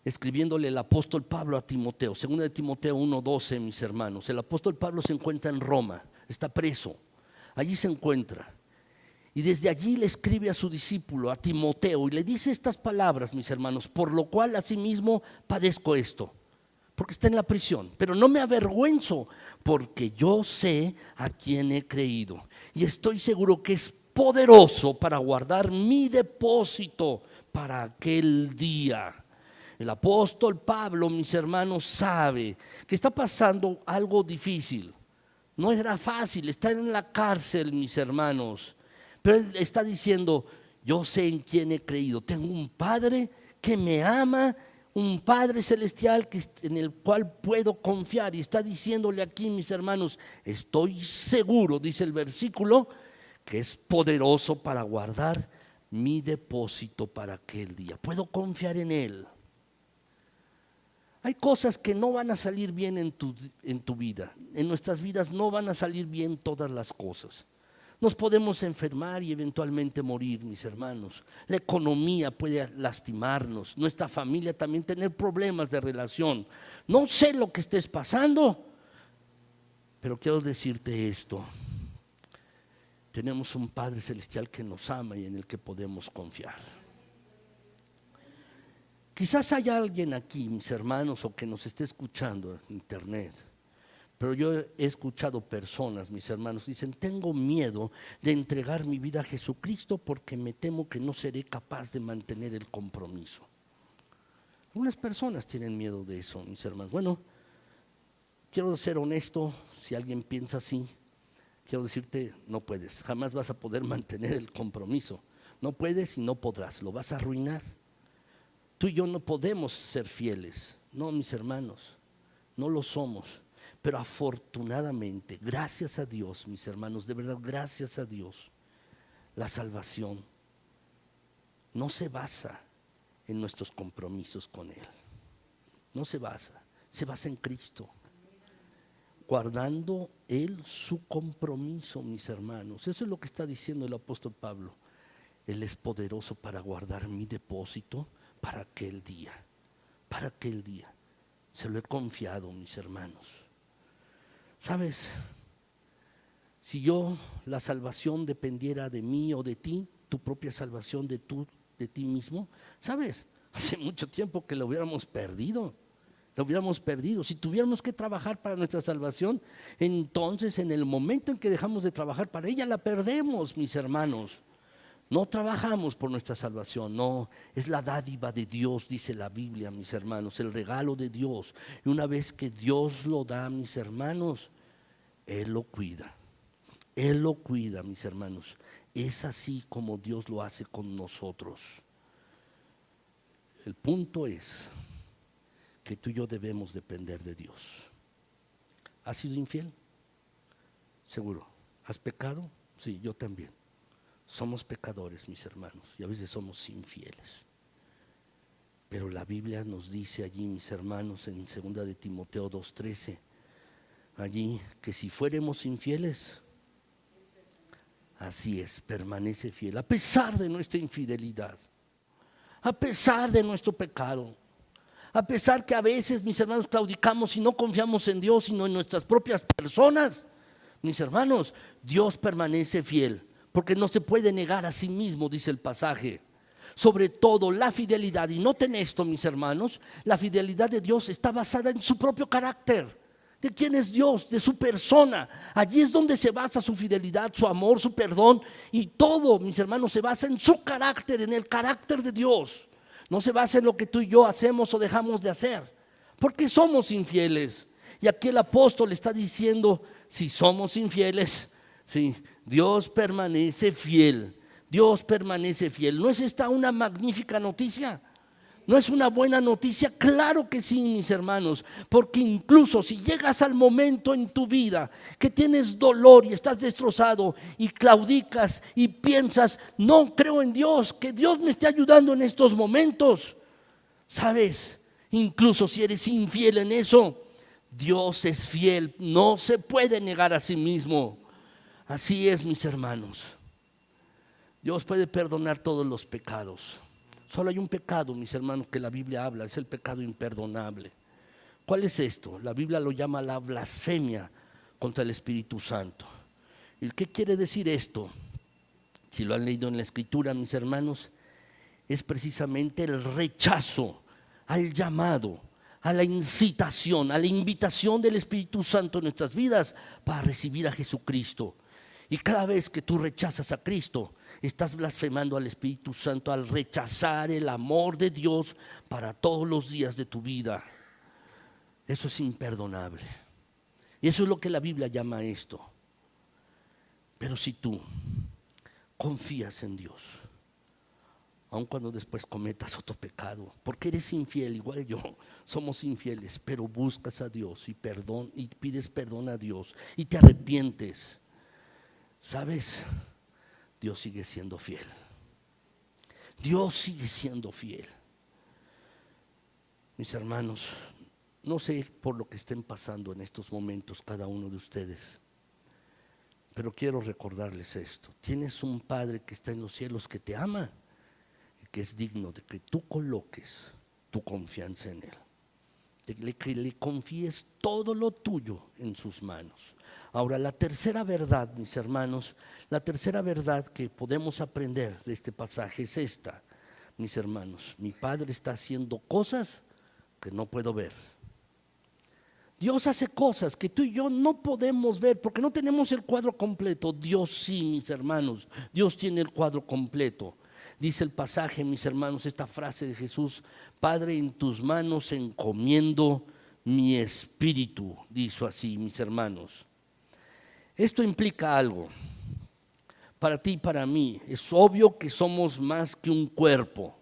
escribiéndole el apóstol Pablo a Timoteo, 2 de Timoteo 1:12, mis hermanos. El apóstol Pablo se encuentra en Roma, está preso, allí se encuentra. Y desde allí le escribe a su discípulo, a Timoteo, y le dice estas palabras, mis hermanos: por lo cual asimismo padezco esto, porque está en la prisión, pero no me avergüenzo, porque yo sé a quién he creído, y estoy seguro que es poderoso para guardar mi depósito para aquel día. El apóstol Pablo, mis hermanos, sabe que está pasando algo difícil. No era fácil, está en la cárcel, mis hermanos. Pero él está diciendo, yo sé en quién he creído. Tengo un Padre que me ama, un Padre celestial en el cual puedo confiar. Y está diciéndole aquí, mis hermanos, estoy seguro, dice el versículo, que es poderoso para guardar mi depósito para aquel día. Puedo confiar en Él. Hay cosas que no van a salir bien en tu vida. En nuestras vidas no van a salir bien todas las cosas. Nos podemos enfermar y eventualmente morir, mis hermanos. La economía puede lastimarnos. Nuestra familia también tener problemas de relación. No sé lo que estés pasando, pero quiero decirte esto. Tenemos un Padre Celestial que nos ama y en el que podemos confiar. Quizás haya alguien aquí, mis hermanos, o que nos esté escuchando en internet, pero yo he escuchado personas, mis hermanos, dicen, tengo miedo de entregar mi vida a Jesucristo porque me temo que no seré capaz de mantener el compromiso. Algunas personas tienen miedo de eso, mis hermanos. Bueno, quiero ser honesto, si alguien piensa así, quiero decirte, no puedes, jamás vas a poder mantener el compromiso. No puedes y no podrás, lo vas a arruinar. Tú y yo no podemos ser fieles, no, mis hermanos, no lo somos. Pero afortunadamente, gracias a Dios, mis hermanos, de verdad, gracias a Dios, la salvación no se basa en nuestros compromisos con Él. No se basa en Cristo. guardando Él su compromiso, mis hermanos. Eso es lo que está diciendo el apóstol Pablo. Él es poderoso para guardar mi depósito para aquel día. Para aquel día. Se lo he confiado, mis hermanos. ¿Sabes? Si la salvación dependiera de mí o de ti, tu propia salvación de ti mismo, ¿sabes? Hace mucho tiempo que lo hubiéramos perdido. Lo hubiéramos perdido. Si tuviéramos que trabajar para nuestra salvación, entonces en el momento en que dejamos de trabajar para ella, la perdemos, mis hermanos. No trabajamos por nuestra salvación, no, es la dádiva de Dios, dice la Biblia, mis hermanos, el regalo de Dios. Y una vez que Dios lo da, mis hermanos, Él lo cuida. Él lo cuida, mis hermanos. Es así como Dios lo hace con nosotros. El punto es que tú y yo debemos depender de Dios. ¿Has sido infiel? Seguro. ¿Has pecado? Sí, yo también. Somos pecadores, mis hermanos, y a veces somos infieles. Pero la Biblia nos dice allí, mis hermanos, en 2 de Timoteo 2:13, allí que si fuéramos infieles, así es, permanece fiel, a pesar de nuestra infidelidad, a pesar de nuestro pecado, a pesar que a veces, mis hermanos, claudicamos y no confiamos en Dios, sino en nuestras propias personas. Mis hermanos, Dios permanece fiel, porque no se puede negar a sí mismo, dice el pasaje. Sobre todo la fidelidad, y noten esto, mis hermanos, la fidelidad de Dios está basada en su propio carácter. ¿De quién es Dios? De su persona. Allí es donde se basa su fidelidad, su amor, su perdón, y todo, mis hermanos, se basa en su carácter, en el carácter de Dios. No se basa en lo que tú y yo hacemos o dejamos de hacer, porque somos infieles. Y aquí el apóstol está diciendo, si somos infieles, sí, Dios permanece fiel. Dios permanece fiel. ¿No es esta una magnífica noticia? ¿No es una buena noticia? Claro que sí, mis hermanos, porque incluso si llegas al momento en tu vida que tienes dolor y estás destrozado y claudicas y piensas, no creo en Dios, que Dios me esté ayudando en estos momentos, ¿sabes? Incluso si eres infiel en eso, Dios es fiel, no se puede negar a sí mismo. Así es, mis hermanos. Dios puede perdonar todos los pecados. Solo hay un pecado, mis hermanos, que la Biblia habla, es el pecado imperdonable. ¿Cuál es esto? La Biblia lo llama la blasfemia contra el Espíritu Santo. ¿Y qué quiere decir esto? Si lo han leído en la Escritura, mis hermanos, es precisamente el rechazo al llamado, a la incitación, a la invitación del Espíritu Santo en nuestras vidas para recibir a Jesucristo. Y cada vez que tú rechazas a Cristo, estás blasfemando al Espíritu Santo al rechazar el amor de Dios para todos los días de tu vida. Eso es imperdonable. Y eso es lo que la Biblia llama esto. Pero si tú confías en Dios, aun cuando después cometas otro pecado, porque eres infiel, igual yo, somos infieles, pero buscas a Dios y pides perdón a Dios y te arrepientes, ¿sabes? Dios sigue siendo fiel. Dios sigue siendo fiel. Mis hermanos, no sé por lo que estén pasando en estos momentos cada uno de ustedes, pero quiero recordarles esto. Tienes un Padre que está en los cielos que te ama y que es digno de que tú coloques tu confianza en Él, de que le confíes todo lo tuyo en sus manos. Ahora, la tercera verdad, mis hermanos, la tercera verdad que podemos aprender de este pasaje es esta, mis hermanos. Mi Padre está haciendo cosas que no puedo ver. Dios hace cosas que tú y yo no podemos ver porque no tenemos el cuadro completo. Dios sí, mis hermanos, Dios tiene el cuadro completo. Dice el pasaje, mis hermanos, esta frase de Jesús: Padre, en tus manos encomiendo mi espíritu, dijo así, mis hermanos. Esto implica algo. Para ti y para mí es obvio que somos más que un cuerpo.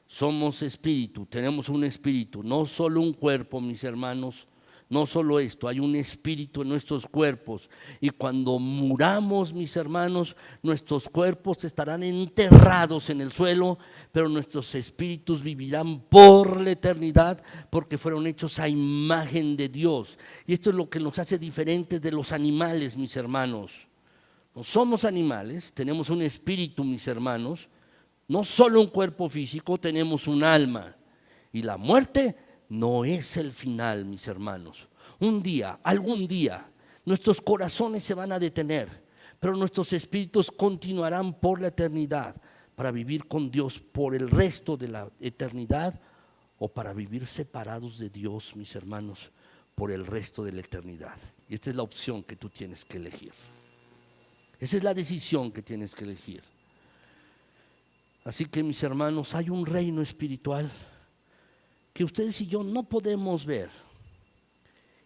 Somos espíritu, tenemos un espíritu, no solo un cuerpo, mis hermanos, No solo esto, hay un espíritu en nuestros cuerpos. Y cuando muramos, mis hermanos, nuestros cuerpos estarán enterrados en el suelo, pero nuestros espíritus vivirán por la eternidad porque fueron hechos a imagen de Dios. Y esto es lo que nos hace diferentes de los animales, mis hermanos. No somos animales, tenemos un espíritu, mis hermanos. No solo un cuerpo físico, tenemos un alma. Y la muerte no es el final, mis hermanos. Un día, algún día, nuestros corazones se van a detener, pero nuestros espíritus continuarán por la eternidad para vivir con Dios por el resto de la eternidad o para vivir separados de Dios, mis hermanos, por el resto de la eternidad. Y esta es la opción que tú tienes que elegir. Esa es la decisión que tienes que elegir. Así que, mis hermanos, hay un reino espiritual que ustedes y yo no podemos ver.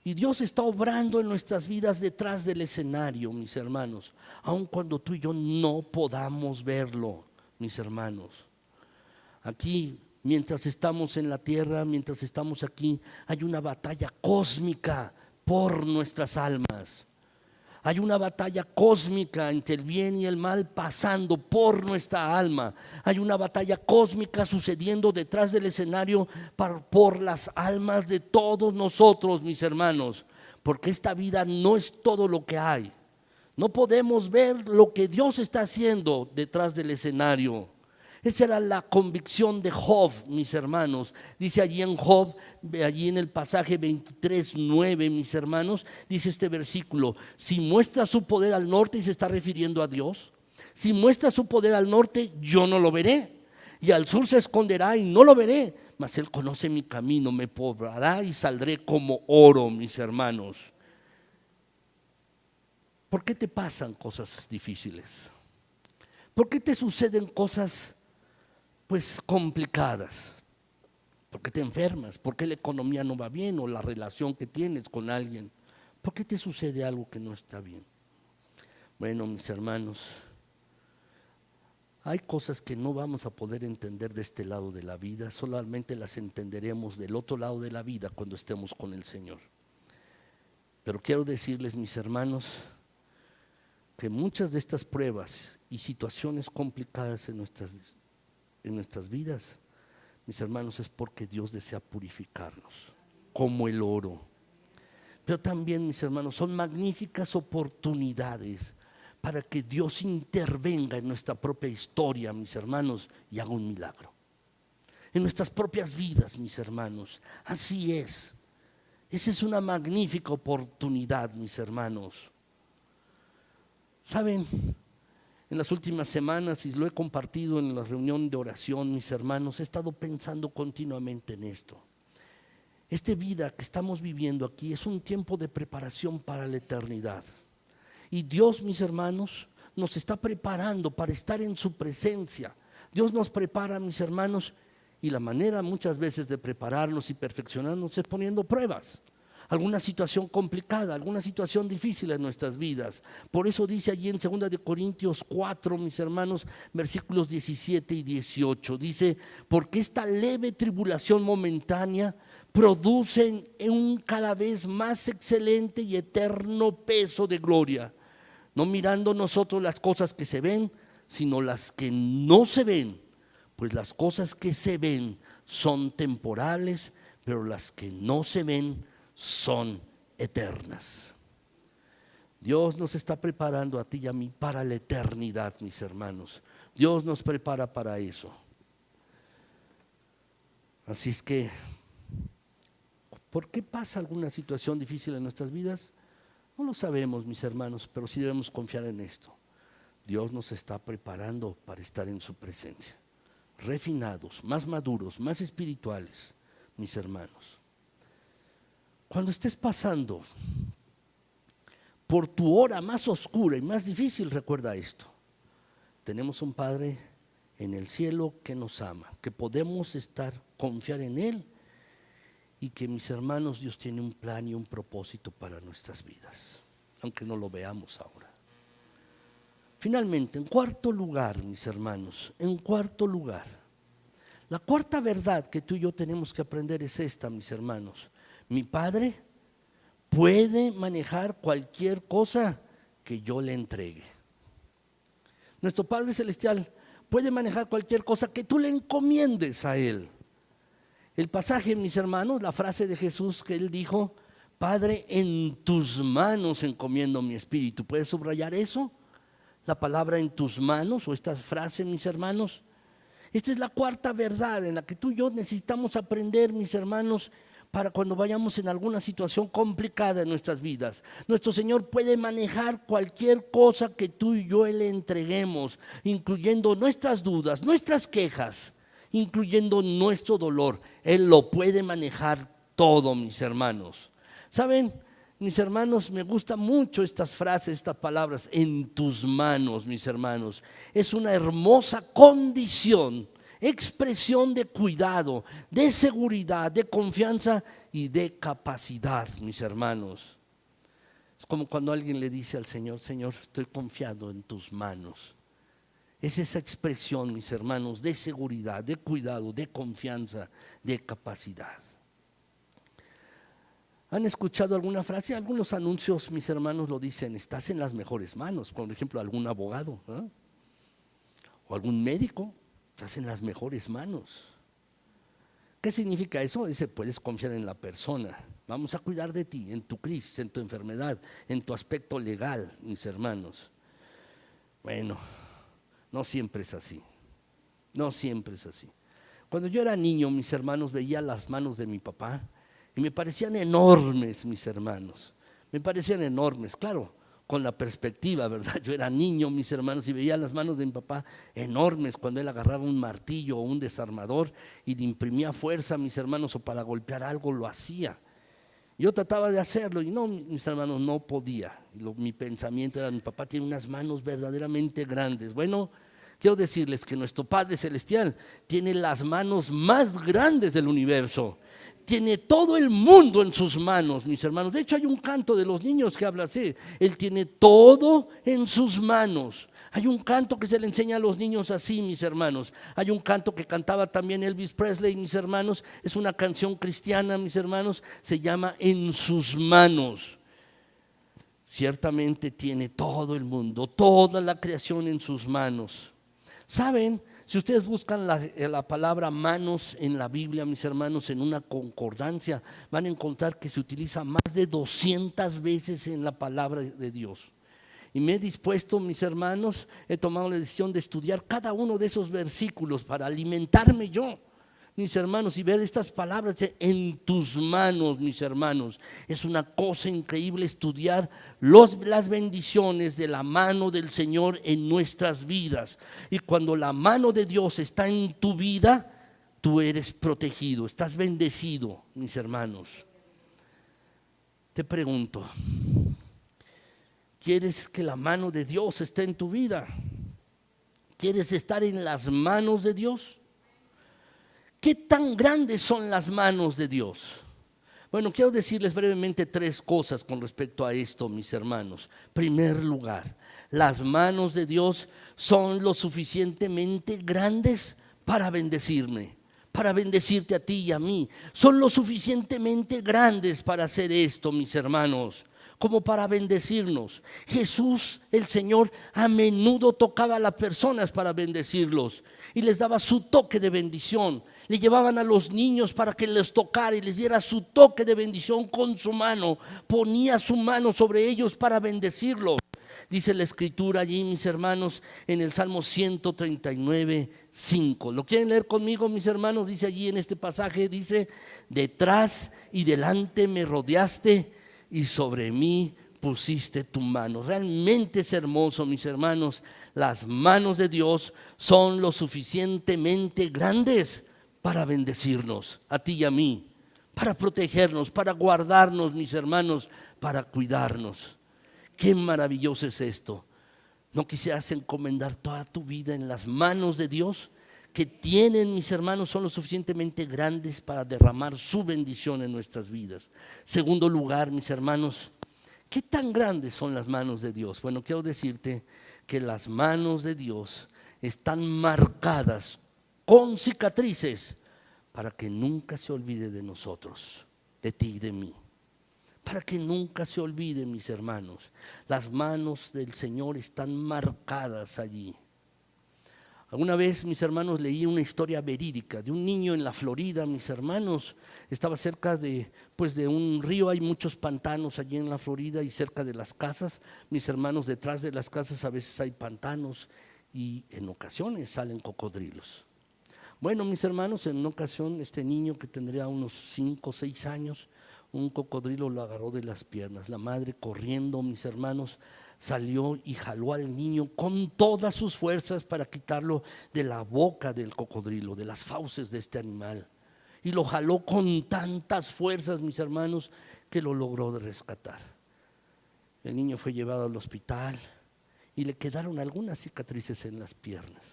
Y Dios está obrando en nuestras vidas detrás del escenario, mis hermanos, aun cuando tú y yo no podamos verlo, mis hermanos. Aquí, mientras estamos en la tierra, mientras estamos aquí, hay una batalla cósmica por nuestras almas. Hay una batalla cósmica entre el bien y el mal pasando por nuestra alma. Hay una batalla cósmica sucediendo detrás del escenario por las almas de todos nosotros, mis hermanos. Porque esta vida no es todo lo que hay. No podemos ver lo que Dios está haciendo detrás del escenario. Esa era la convicción de Job, mis hermanos. Dice allí en Job, allí en el pasaje 23:9, mis hermanos, dice este versículo: si muestra su poder al norte, y se está refiriendo a Dios, si muestra su poder al norte, yo no lo veré, y al sur se esconderá y no lo veré, mas él conoce mi camino, me probará y saldré como oro, mis hermanos. ¿Por qué te pasan cosas difíciles? ¿Por qué te suceden cosas complicadas? ¿Por qué te enfermas? ¿Por qué la economía no va bien o la relación que tienes con alguien? ¿Por qué te sucede algo que no está bien? Bueno, mis hermanos, hay cosas que no vamos a poder entender de este lado de la vida, solamente las entenderemos del otro lado de la vida cuando estemos con el Señor. Pero quiero decirles, mis hermanos, que muchas de estas pruebas y situaciones complicadas en nuestras vidas, mis hermanos, es porque Dios desea purificarnos como el oro. Pero también, mis hermanos, son magníficas oportunidades para que Dios intervenga en nuestra propia historia, mis hermanos, y haga un milagro en nuestras propias vidas, mis hermanos. Así es. Esa es una magnífica oportunidad, mis hermanos. ¿Saben? En las últimas semanas, y lo he compartido en la reunión de oración, mis hermanos, he estado pensando continuamente en esto. Esta vida que estamos viviendo aquí es un tiempo de preparación para la eternidad. Y Dios, mis hermanos, nos está preparando para estar en su presencia. Dios nos prepara, mis hermanos, y la manera muchas veces de prepararnos y perfeccionarnos es poniendo pruebas. Alguna situación complicada, alguna situación difícil en nuestras vidas. Por eso dice allí en 2 Corintios 4, mis hermanos, versículos 17 y 18, dice: porque esta leve tribulación momentánea produce un cada vez más excelente y eterno peso de gloria, no mirando nosotros las cosas que se ven, sino las que no se ven, pues las cosas que se ven son temporales, pero las que no se ven son eternas. Dios nos está preparando a ti y a mí para la eternidad, mis hermanos. Dios nos prepara para eso. Así es que, ¿por qué pasa alguna situación difícil en nuestras vidas? No lo sabemos, mis hermanos, pero sí debemos confiar en esto. Dios nos está preparando para estar en su presencia, refinados, más maduros, más espirituales, mis hermanos. Cuando estés pasando por tu hora más oscura y más difícil, recuerda esto: tenemos un Padre en el cielo que nos ama, que podemos confiar en Él, y que, mis hermanos, Dios tiene un plan y un propósito para nuestras vidas, aunque no lo veamos ahora. Finalmente, en cuarto lugar, mis hermanos, en cuarto lugar, la cuarta verdad que tú y yo tenemos que aprender es esta, mis hermanos: mi Padre puede manejar cualquier cosa que yo le entregue. Nuestro Padre Celestial puede manejar cualquier cosa que tú le encomiendes a Él. El pasaje, mis hermanos, la frase de Jesús que Él dijo: Padre, en tus manos encomiendo mi espíritu. ¿Puedes subrayar eso? La palabra en tus manos, o esta frase, mis hermanos. Esta es la cuarta verdad en la que tú y yo necesitamos aprender, mis hermanos, para cuando vayamos en alguna situación complicada en nuestras vidas. Nuestro Señor puede manejar cualquier cosa que tú y yo le entreguemos, incluyendo nuestras dudas, nuestras quejas, incluyendo nuestro dolor. Él lo puede manejar todo, mis hermanos. ¿Saben? Mis hermanos, me gustan mucho estas frases, estas palabras: en tus manos, mis hermanos. Es una hermosa condición, expresión de cuidado, de seguridad, de confianza y de capacidad, mis hermanos. Es como cuando alguien le dice al Señor: Señor, estoy confiado en tus manos. Es esa expresión, mis hermanos, de seguridad, de cuidado, de confianza, de capacidad. ¿Han escuchado alguna frase? Algunos anuncios, mis hermanos, lo dicen: estás en las mejores manos. Por ejemplo, algún abogado, ¿eh? O algún médico. Estás en las mejores manos. ¿Qué significa eso? Dice: puedes confiar en la persona. Vamos a cuidar de ti, en tu crisis, en tu enfermedad, en tu aspecto legal, mis hermanos. Bueno, no siempre es así. No siempre es así. Cuando yo era niño, mis hermanos, veía las manos de mi papá y me parecían enormes, mis hermanos. Me parecían enormes, claro, con la perspectiva, ¿verdad? Yo era niño, mis hermanos, y veía las manos de mi papá enormes cuando él agarraba un martillo o un desarmador y le imprimía fuerza, mis hermanos, o para golpear algo lo hacía. Yo trataba de hacerlo y no, mis hermanos, no podía. Mi pensamiento era: mi papá tiene unas manos verdaderamente grandes. Bueno, quiero decirles que nuestro Padre Celestial tiene las manos más grandes del universo. Tiene todo el mundo en sus manos, mis hermanos. De hecho, hay un canto de los niños que habla así: Él tiene todo en sus manos. Hay un canto que se le enseña a los niños así, mis hermanos. Hay un canto que cantaba también Elvis Presley, mis hermanos. Es una canción cristiana, mis hermanos. Se llama En sus manos. Ciertamente tiene todo el mundo, toda la creación en sus manos. ¿Saben? Si ustedes buscan la palabra manos en la Biblia, mis hermanos, en una concordancia, van a encontrar que se utiliza más de 200 veces en la palabra de Dios. Y me he dispuesto, mis hermanos, he tomado la decisión de estudiar cada uno de esos versículos para alimentarme yo, mis hermanos, y ver estas palabras de en tus manos, mis hermanos. Es una cosa increíble estudiar las bendiciones de la mano del Señor en nuestras vidas. Y cuando la mano de Dios está en tu vida, tú eres protegido, estás bendecido, mis hermanos. Te pregunto, ¿quieres que la mano de Dios esté en tu vida? ¿Quieres estar en las manos de Dios? ¿Qué tan grandes son las manos de Dios? Bueno, quiero decirles brevemente 3 cosas con respecto a esto, mis hermanos. Primer lugar, las manos de Dios son lo suficientemente grandes para bendecirme, para bendecirte a ti y a mí. Son lo suficientemente grandes para hacer esto, mis hermanos, como para bendecirnos. Jesús, el Señor, a menudo tocaba a las personas para bendecirlos y les daba su toque de bendición. Le llevaban a los niños para que les tocara y les diera su toque de bendición con su mano. Ponía su mano sobre ellos para bendecirlos. Dice la Escritura allí, mis hermanos, en el Salmo 139, 5. ¿Lo quieren leer conmigo, mis hermanos? Dice allí en este pasaje, dice: detrás y delante me rodeaste y sobre mí pusiste tu mano. Realmente es hermoso, mis hermanos. Las manos de Dios son lo suficientemente grandes para bendecirnos, a ti y a mí, para protegernos, para guardarnos, mis hermanos, para cuidarnos. Qué maravilloso es esto. ¿No quisieras encomendar toda tu vida en las manos de Dios? Que tienen, mis hermanos, son lo suficientemente grandes para derramar su bendición en nuestras vidas. Segundo lugar, mis hermanos, ¿qué tan grandes son las manos de Dios? Bueno, quiero decirte que las manos de Dios están marcadas con cicatrices para que nunca se olvide de nosotros, de ti y de mí. para que nunca se olvide, mis hermanos. Las manos del Señor están marcadas allí. Alguna vez, mis hermanos, leí una historia verídica de un niño en la Florida, mis hermanos. Estaba cerca de un río, hay muchos pantanos allí en la Florida y cerca de las casas. Mis hermanos, detrás de las casas a veces hay pantanos y en ocasiones salen cocodrilos. Bueno, mis hermanos, en una ocasión este niño que tendría unos 5 o 6 años, un cocodrilo lo agarró de las piernas. La madre, corriendo, mis hermanos, salió y jaló al niño con todas sus fuerzas para quitarlo de la boca del cocodrilo, de las fauces de este animal. Y lo jaló con tantas fuerzas, mis hermanos, que lo logró rescatar. El niño fue llevado al hospital y le quedaron algunas cicatrices en las piernas.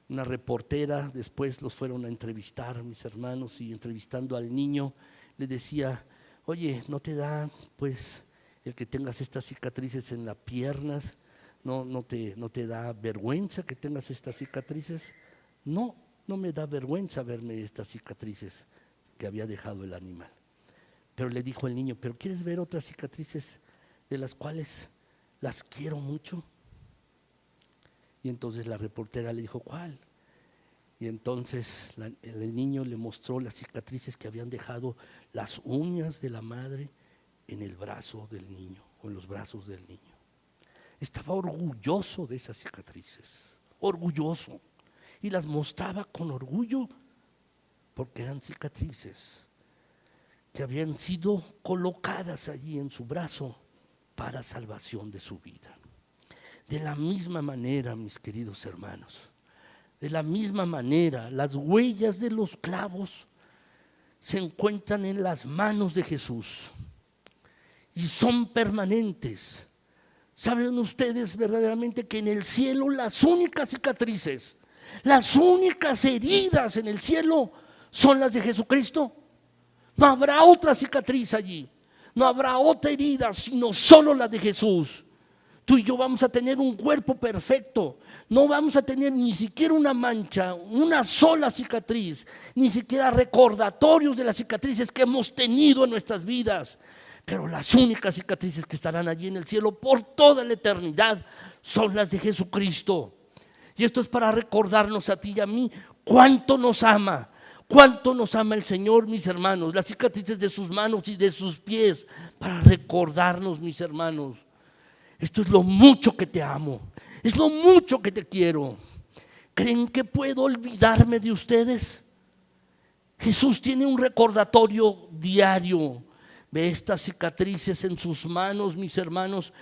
Una reportera después los fueron a entrevistar, mis hermanos, y entrevistando al niño le decía: oye, ¿no te da el que tengas estas cicatrices en las piernas? ¿No te da vergüenza que tengas estas cicatrices? No, no me da vergüenza verme estas cicatrices que había dejado el animal. Pero le dijo el niño: ¿pero quieres ver otras cicatrices de las cuales las quiero mucho? Y entonces la reportera le dijo: ¿cuál? Y entonces el niño le mostró las cicatrices que habían dejado las uñas de la madre en el brazo del niño, o en los brazos del niño. Estaba orgulloso de esas cicatrices, orgulloso, y las mostraba con orgullo porque eran cicatrices que habían sido colocadas allí en su brazo para salvación de su vida. De la misma manera, mis queridos hermanos, de la misma manera, las huellas de los clavos se encuentran en las manos de Jesús y son permanentes. ¿Saben ustedes verdaderamente que en el cielo las únicas cicatrices, las únicas heridas en el cielo son las de Jesucristo? No habrá otra cicatriz allí, no habrá otra herida, sino solo la de Jesús. Tú y yo vamos a tener un cuerpo perfecto, no vamos a tener ni siquiera una mancha, una sola cicatriz, ni siquiera recordatorios de las cicatrices que hemos tenido en nuestras vidas. Pero las únicas cicatrices que estarán allí en el cielo por toda la eternidad son las de Jesucristo. Y esto es para recordarnos a ti y a mí cuánto nos ama el Señor, mis hermanos. Las cicatrices de sus manos y de sus pies, para recordarnos, mis hermanos, esto es lo mucho que te amo, es lo mucho que te quiero. ¿Creen que puedo olvidarme de ustedes? Jesús tiene un recordatorio diario. Ve estas cicatrices en sus manos, mis hermanos,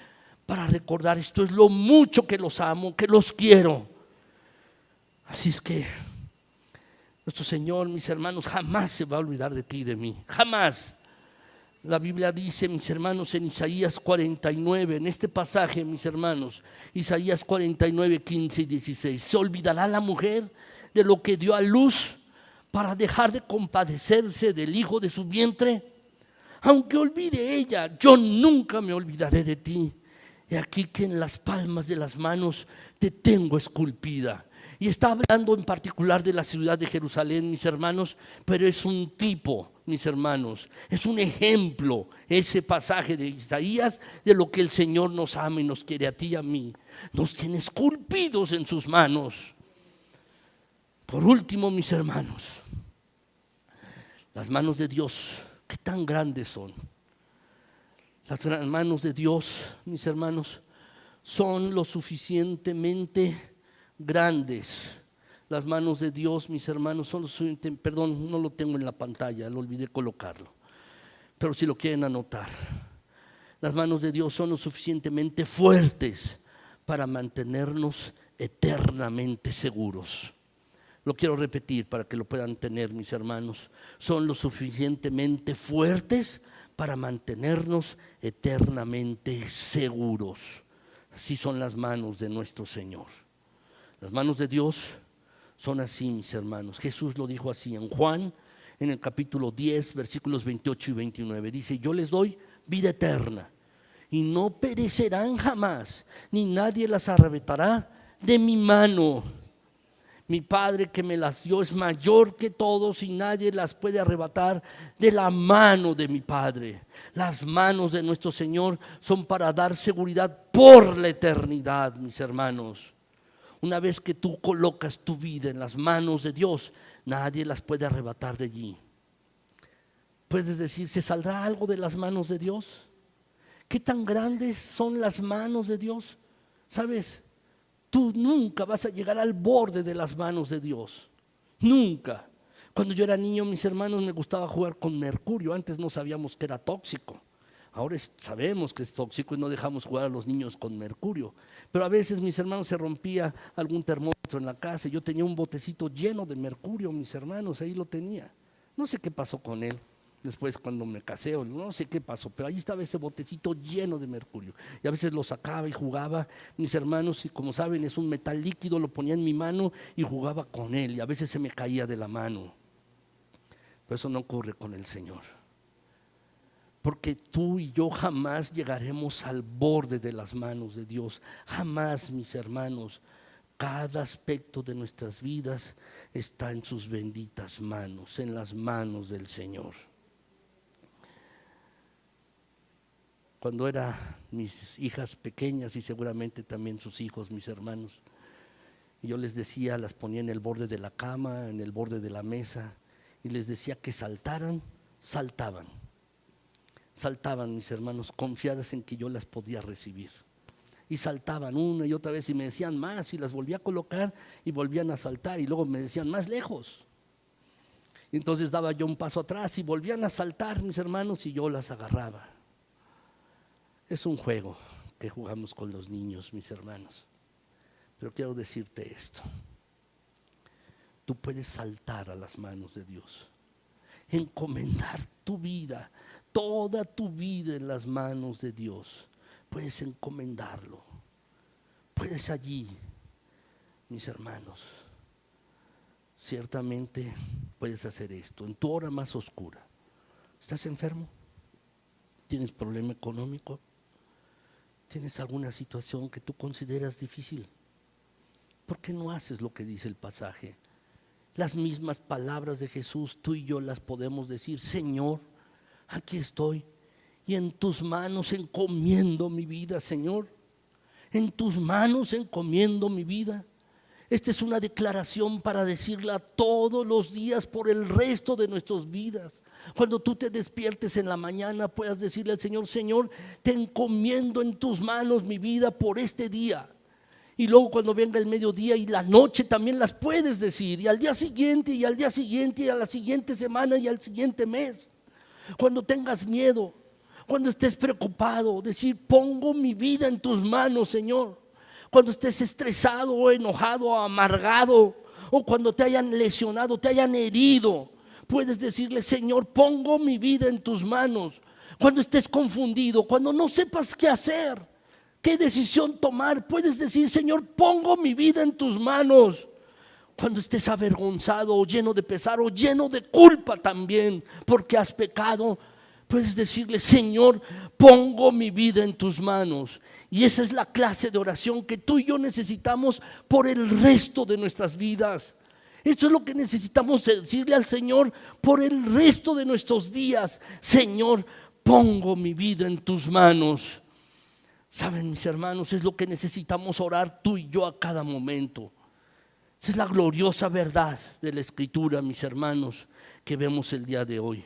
para recordar: esto es lo mucho que los amo, que los quiero. Así es que nuestro Señor, mis hermanos, jamás se va a olvidar de ti y de mí, jamás. La Biblia dice, mis hermanos, en Isaías 49, en este pasaje, mis hermanos, Isaías 49, 15 y 16: ¿se olvidará la mujer de lo que dio a luz para dejar de compadecerse del hijo de su vientre? Aunque olvide ella, yo nunca me olvidaré de ti. He aquí que en las palmas de las manos te tengo esculpida. Y está hablando en particular de la ciudad de Jerusalén, mis hermanos, pero es un tipo, mis hermanos, es un ejemplo, ese pasaje de Isaías, de lo que el Señor nos ama y nos quiere a ti y a mí. Nos tiene esculpidos en sus manos. Por último, mis hermanos, las manos de Dios, ¿qué tan grandes son? Las manos de Dios, mis hermanos, son lo suficientemente grandes. Las manos de Dios, mis hermanos, son lo suficientemente, perdón, no lo tengo en la pantalla, lo olvidé colocarlo, pero si lo quieren anotar, las manos de Dios son lo suficientemente fuertes para mantenernos eternamente seguros. Lo quiero repetir para que lo puedan tener, mis hermanos. Son lo suficientemente fuertes para mantenernos eternamente seguros. Así son las manos de nuestro Señor. Las manos de Dios son así, mis hermanos. Jesús lo dijo así en Juan, en el capítulo 10, versículos 28 y 29. Dice: yo les doy vida eterna y no perecerán jamás, ni nadie las arrebatará de mi mano. Mi Padre que me las dio es mayor que todos y nadie las puede arrebatar de la mano de mi Padre. Las manos de nuestro Señor son para dar seguridad por la eternidad, mis hermanos. Una vez que tú colocas tu vida en las manos de Dios, nadie las puede arrebatar de allí. Puedes decir, ¿se saldrá algo de las manos de Dios? ¿Qué tan grandes son las manos de Dios? ¿Sabes? Tú nunca vas a llegar al borde de las manos de Dios. Nunca. Cuando yo era niño, mis hermanos, me gustaba jugar con mercurio. Antes no sabíamos que era tóxico. Ahora sabemos que es tóxico y no dejamos jugar a los niños con mercurio. Pero a veces, mis hermanos, se rompía algún termómetro en la casa. Yo tenía un botecito lleno de mercurio, mis hermanos, ahí lo tenía. No sé qué pasó con él. Después cuando me casé, no sé qué pasó, pero ahí estaba ese botecito lleno de mercurio. Y a veces lo sacaba y jugaba, mis hermanos, y como saben es un metal líquido, lo ponía en mi mano y jugaba con él. Y a veces se me caía de la mano. Pero eso no ocurre con el Señor. Porque tú y yo jamás llegaremos al borde de las manos de Dios. Jamás, mis hermanos. Cada aspecto de nuestras vidas está en sus benditas manos, en las manos del Señor. Cuando eran mis hijas pequeñas y seguramente también sus hijos, mis hermanos, yo les decía, las ponía en el borde de la cama, en el borde de la mesa, y les decía que saltaran, saltaban. Saltaban, mis hermanos, confiadas en que yo las podía recibir. Y saltaban una y otra vez y me decían más y las volvía a colocar y volvían a saltar y luego me decían más lejos. Y entonces daba yo un paso atrás y volvían a saltar, mis hermanos, y yo las agarraba. Es un juego que jugamos con los niños, mis hermanos. Pero quiero decirte esto. Tú puedes saltar a las manos de Dios. Encomendar tu vida, toda tu vida en las manos de Dios. Puedes encomendarlo. Puedes allí, mis hermanos. Ciertamente puedes hacer esto en tu hora más oscura. ¿Estás enfermo? ¿Tienes problema económico? ¿Tienes alguna situación que tú consideras difícil? ¿Por qué no haces lo que dice el pasaje? Las mismas palabras de Jesús, tú y yo las podemos decir: Señor, aquí estoy y en tus manos encomiendo mi vida, Señor. En tus manos encomiendo mi vida. Esta es una declaración para decirla todos los días por el resto de nuestras vidas. Cuando tú te despiertes en la mañana puedas decirle al Señor: Señor, te encomiendo en tus manos mi vida por este día. Y luego cuando venga el mediodía y la noche también las puedes decir, y al día siguiente y al día siguiente y a la siguiente semana y al siguiente mes. Cuando tengas miedo, cuando estés preocupado, decir: pongo mi vida en tus manos, Señor. Cuando estés estresado o enojado o amargado, o cuando te hayan lesionado, te hayan herido, puedes decirle: Señor, pongo mi vida en tus manos. Cuando estés confundido, cuando no sepas qué hacer, qué decisión tomar, puedes decir: Señor, pongo mi vida en tus manos. Cuando estés avergonzado o lleno de pesar o lleno de culpa también porque has pecado, puedes decirle: Señor, pongo mi vida en tus manos. Y esa es la clase de oración que tú y yo necesitamos por el resto de nuestras vidas. Esto es lo que necesitamos decirle al Señor por el resto de nuestros días: Señor, pongo mi vida en tus manos. Saben, mis hermanos, es lo que necesitamos orar tú y yo a cada momento. Esa es la gloriosa verdad de la Escritura, mis hermanos, que vemos el día de hoy.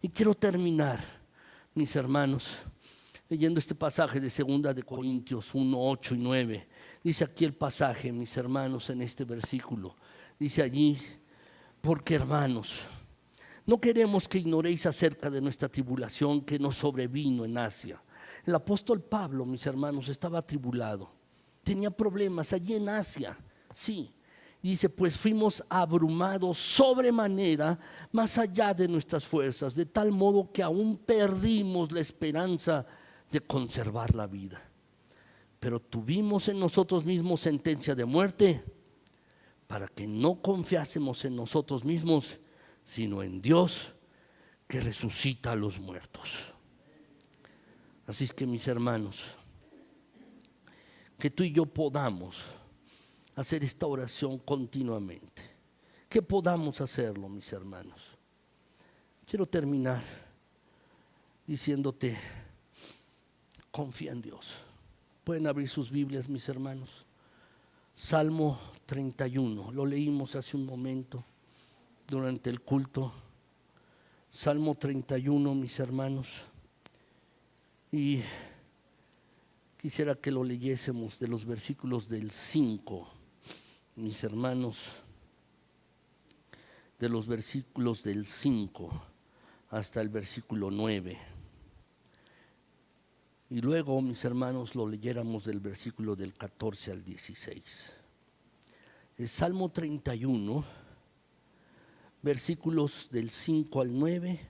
Y quiero terminar, mis hermanos, leyendo este pasaje de 2 de Corintios 1, 8 y 9. Dice aquí el pasaje, mis hermanos, en este versículo. Dice allí: porque, hermanos, no queremos que ignoréis acerca de nuestra tribulación que nos sobrevino en Asia. El apóstol Pablo, mis hermanos, estaba atribulado. Tenía problemas allí en Asia, sí. Dice: pues fuimos abrumados sobremanera, más allá de nuestras fuerzas, de tal modo que aún perdimos la esperanza de conservar la vida. Pero tuvimos en nosotros mismos sentencia de muerte, para que no confiásemos en nosotros mismos, sino en Dios, que resucita a los muertos. Así es que, mis hermanos, que tú y yo podamos hacer esta oración continuamente. Que podamos hacerlo, mis hermanos. Quiero terminar diciéndote, confía en Dios. Pueden abrir sus Biblias, mis hermanos. Salmo 31, lo leímos hace un momento durante el culto. Salmo 31, mis hermanos. Y quisiera que lo leyésemos de los versículos del 5, mis hermanos, de los versículos del 5 hasta el versículo 9. Y luego, mis hermanos, lo leyéramos del versículo del 14 al 16. El Salmo 31, versículos del 5 al 9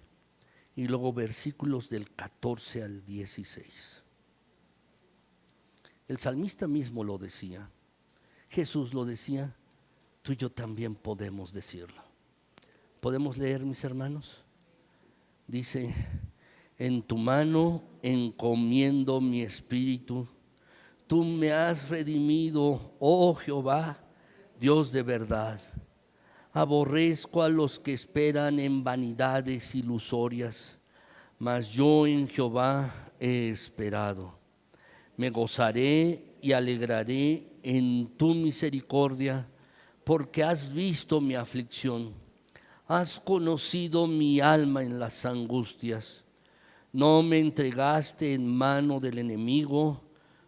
y luego versículos del 14 al 16. El salmista mismo lo decía, Jesús lo decía, tú y yo también podemos decirlo. ¿Podemos leer, mis hermanos? Dice, en tu mano encomiendo mi espíritu, tú me has redimido, oh Jehová, Dios de verdad. Aborrezco a los que esperan en vanidades ilusorias, mas yo en Jehová he esperado. Me gozaré y alegraré en tu misericordia, porque has visto mi aflicción. Has conocido mi alma en las angustias. No me entregaste en mano del enemigo,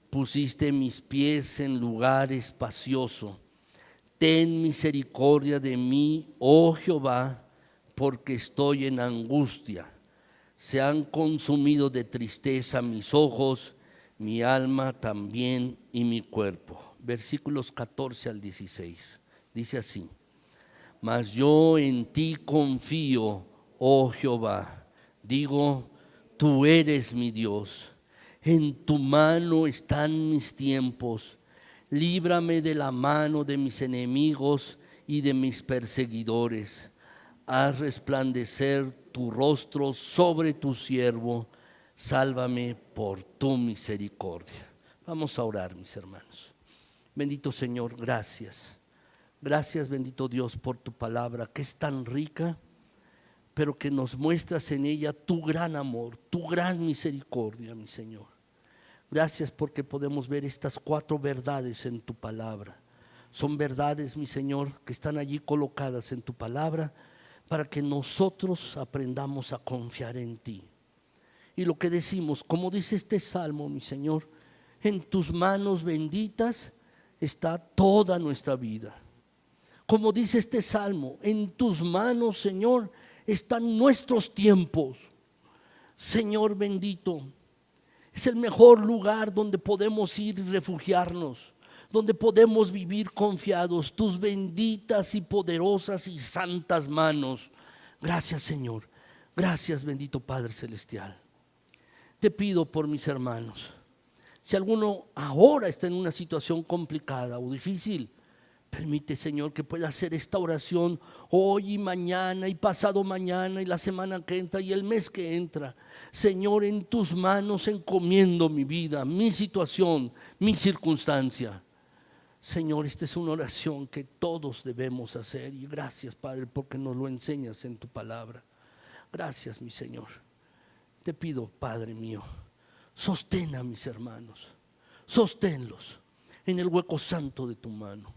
pusiste mis pies en lugar espacioso. Ten misericordia de mí, oh Jehová, porque estoy en angustia. Se han consumido de tristeza mis ojos, mi alma también y mi cuerpo. Versículos 14 al 16. Dice así, mas yo en ti confío, oh Jehová. Digo, tú eres mi Dios. En tu mano están mis tiempos. Líbrame de la mano de mis enemigos y de mis perseguidores. Haz resplandecer tu rostro sobre tu siervo. Sálvame por tu misericordia. Vamos a orar, mis hermanos. Bendito Señor, gracias. Gracias, bendito Dios, por tu palabra que es tan rica, pero que nos muestras en ella tu gran amor, tu gran misericordia, mi Señor. Gracias porque podemos ver estas 4 verdades en tu palabra. Son verdades, mi Señor, que están allí colocadas en tu palabra para que nosotros aprendamos a confiar en ti. Y lo que decimos, como dice este salmo, mi Señor, en tus manos benditas está toda nuestra vida. Como dice este salmo, en tus manos, Señor, están nuestros tiempos. Señor bendito, es el mejor lugar donde podemos ir y refugiarnos, donde podemos vivir confiados, tus benditas y poderosas y santas manos. Gracias, Señor. Gracias, bendito Padre Celestial. Te pido por mis hermanos, si alguno ahora está en una situación complicada o difícil, permite, Señor, que pueda hacer esta oración hoy y mañana y pasado mañana y la semana que entra y el mes que entra. Señor, en tus manos encomiendo mi vida, mi situación, mi circunstancia. Señor, esta es una oración que todos debemos hacer y gracias, Padre, porque nos lo enseñas en tu palabra. Gracias, mi Señor. Te pido, Padre mío, sostén a mis hermanos, sosténlos en el hueco santo de tu mano.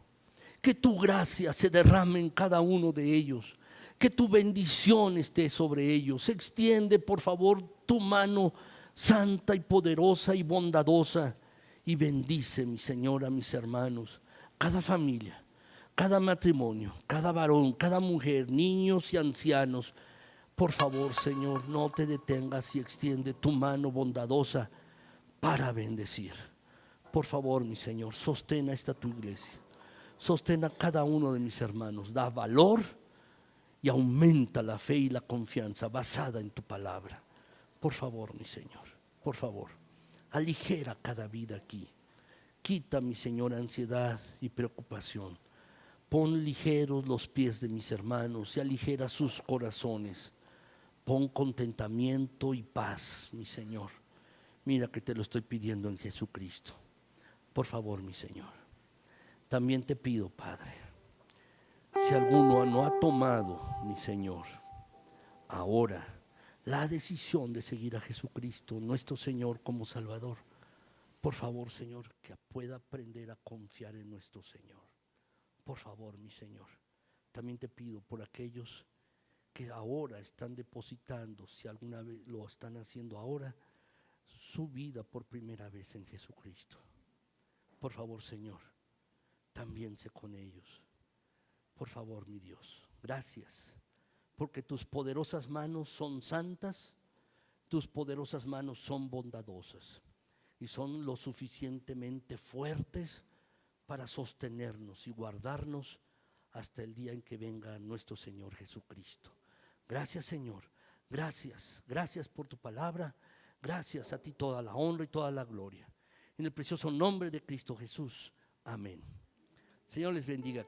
Que tu gracia se derrame en cada uno de ellos, que tu bendición esté sobre ellos. Extiende, por favor, tu mano santa y poderosa y bondadosa y bendice, mi Señor, a mis hermanos, cada familia, cada matrimonio, cada varón, cada mujer, niños y ancianos. Por favor, Señor, no te detengas y extiende tu mano bondadosa para bendecir. Por favor, mi Señor, sostén a esta tu iglesia. Sostén a cada uno de mis hermanos, da valor y aumenta la fe y la confianza basada en tu palabra. Por favor, mi Señor, por favor, aligera cada vida aquí. Quita, mi Señor, ansiedad y preocupación. Pon ligeros los pies de mis hermanos y aligera sus corazones. Pon contentamiento y paz, mi Señor. Mira que te lo estoy pidiendo en Jesucristo. Por favor, mi Señor. También te pido, Padre, si alguno no ha tomado, mi Señor, ahora la decisión de seguir a Jesucristo, nuestro Señor, como Salvador, por favor, Señor, que pueda aprender a confiar en nuestro Señor. Por favor, mi Señor. También te pido por aquellos que ahora están depositando, si alguna vez lo están haciendo ahora, su vida por primera vez en Jesucristo. Por favor, Señor, también sé con ellos. Por favor, mi Dios, gracias, porque tus poderosas manos son santas, tus poderosas manos son bondadosas y son lo suficientemente fuertes para sostenernos y guardarnos hasta el día en que venga nuestro Señor Jesucristo. Gracias, Señor, gracias por tu palabra, gracias, a ti toda la honra y toda la gloria. En el precioso nombre de Cristo Jesús, amén. Señor les bendiga.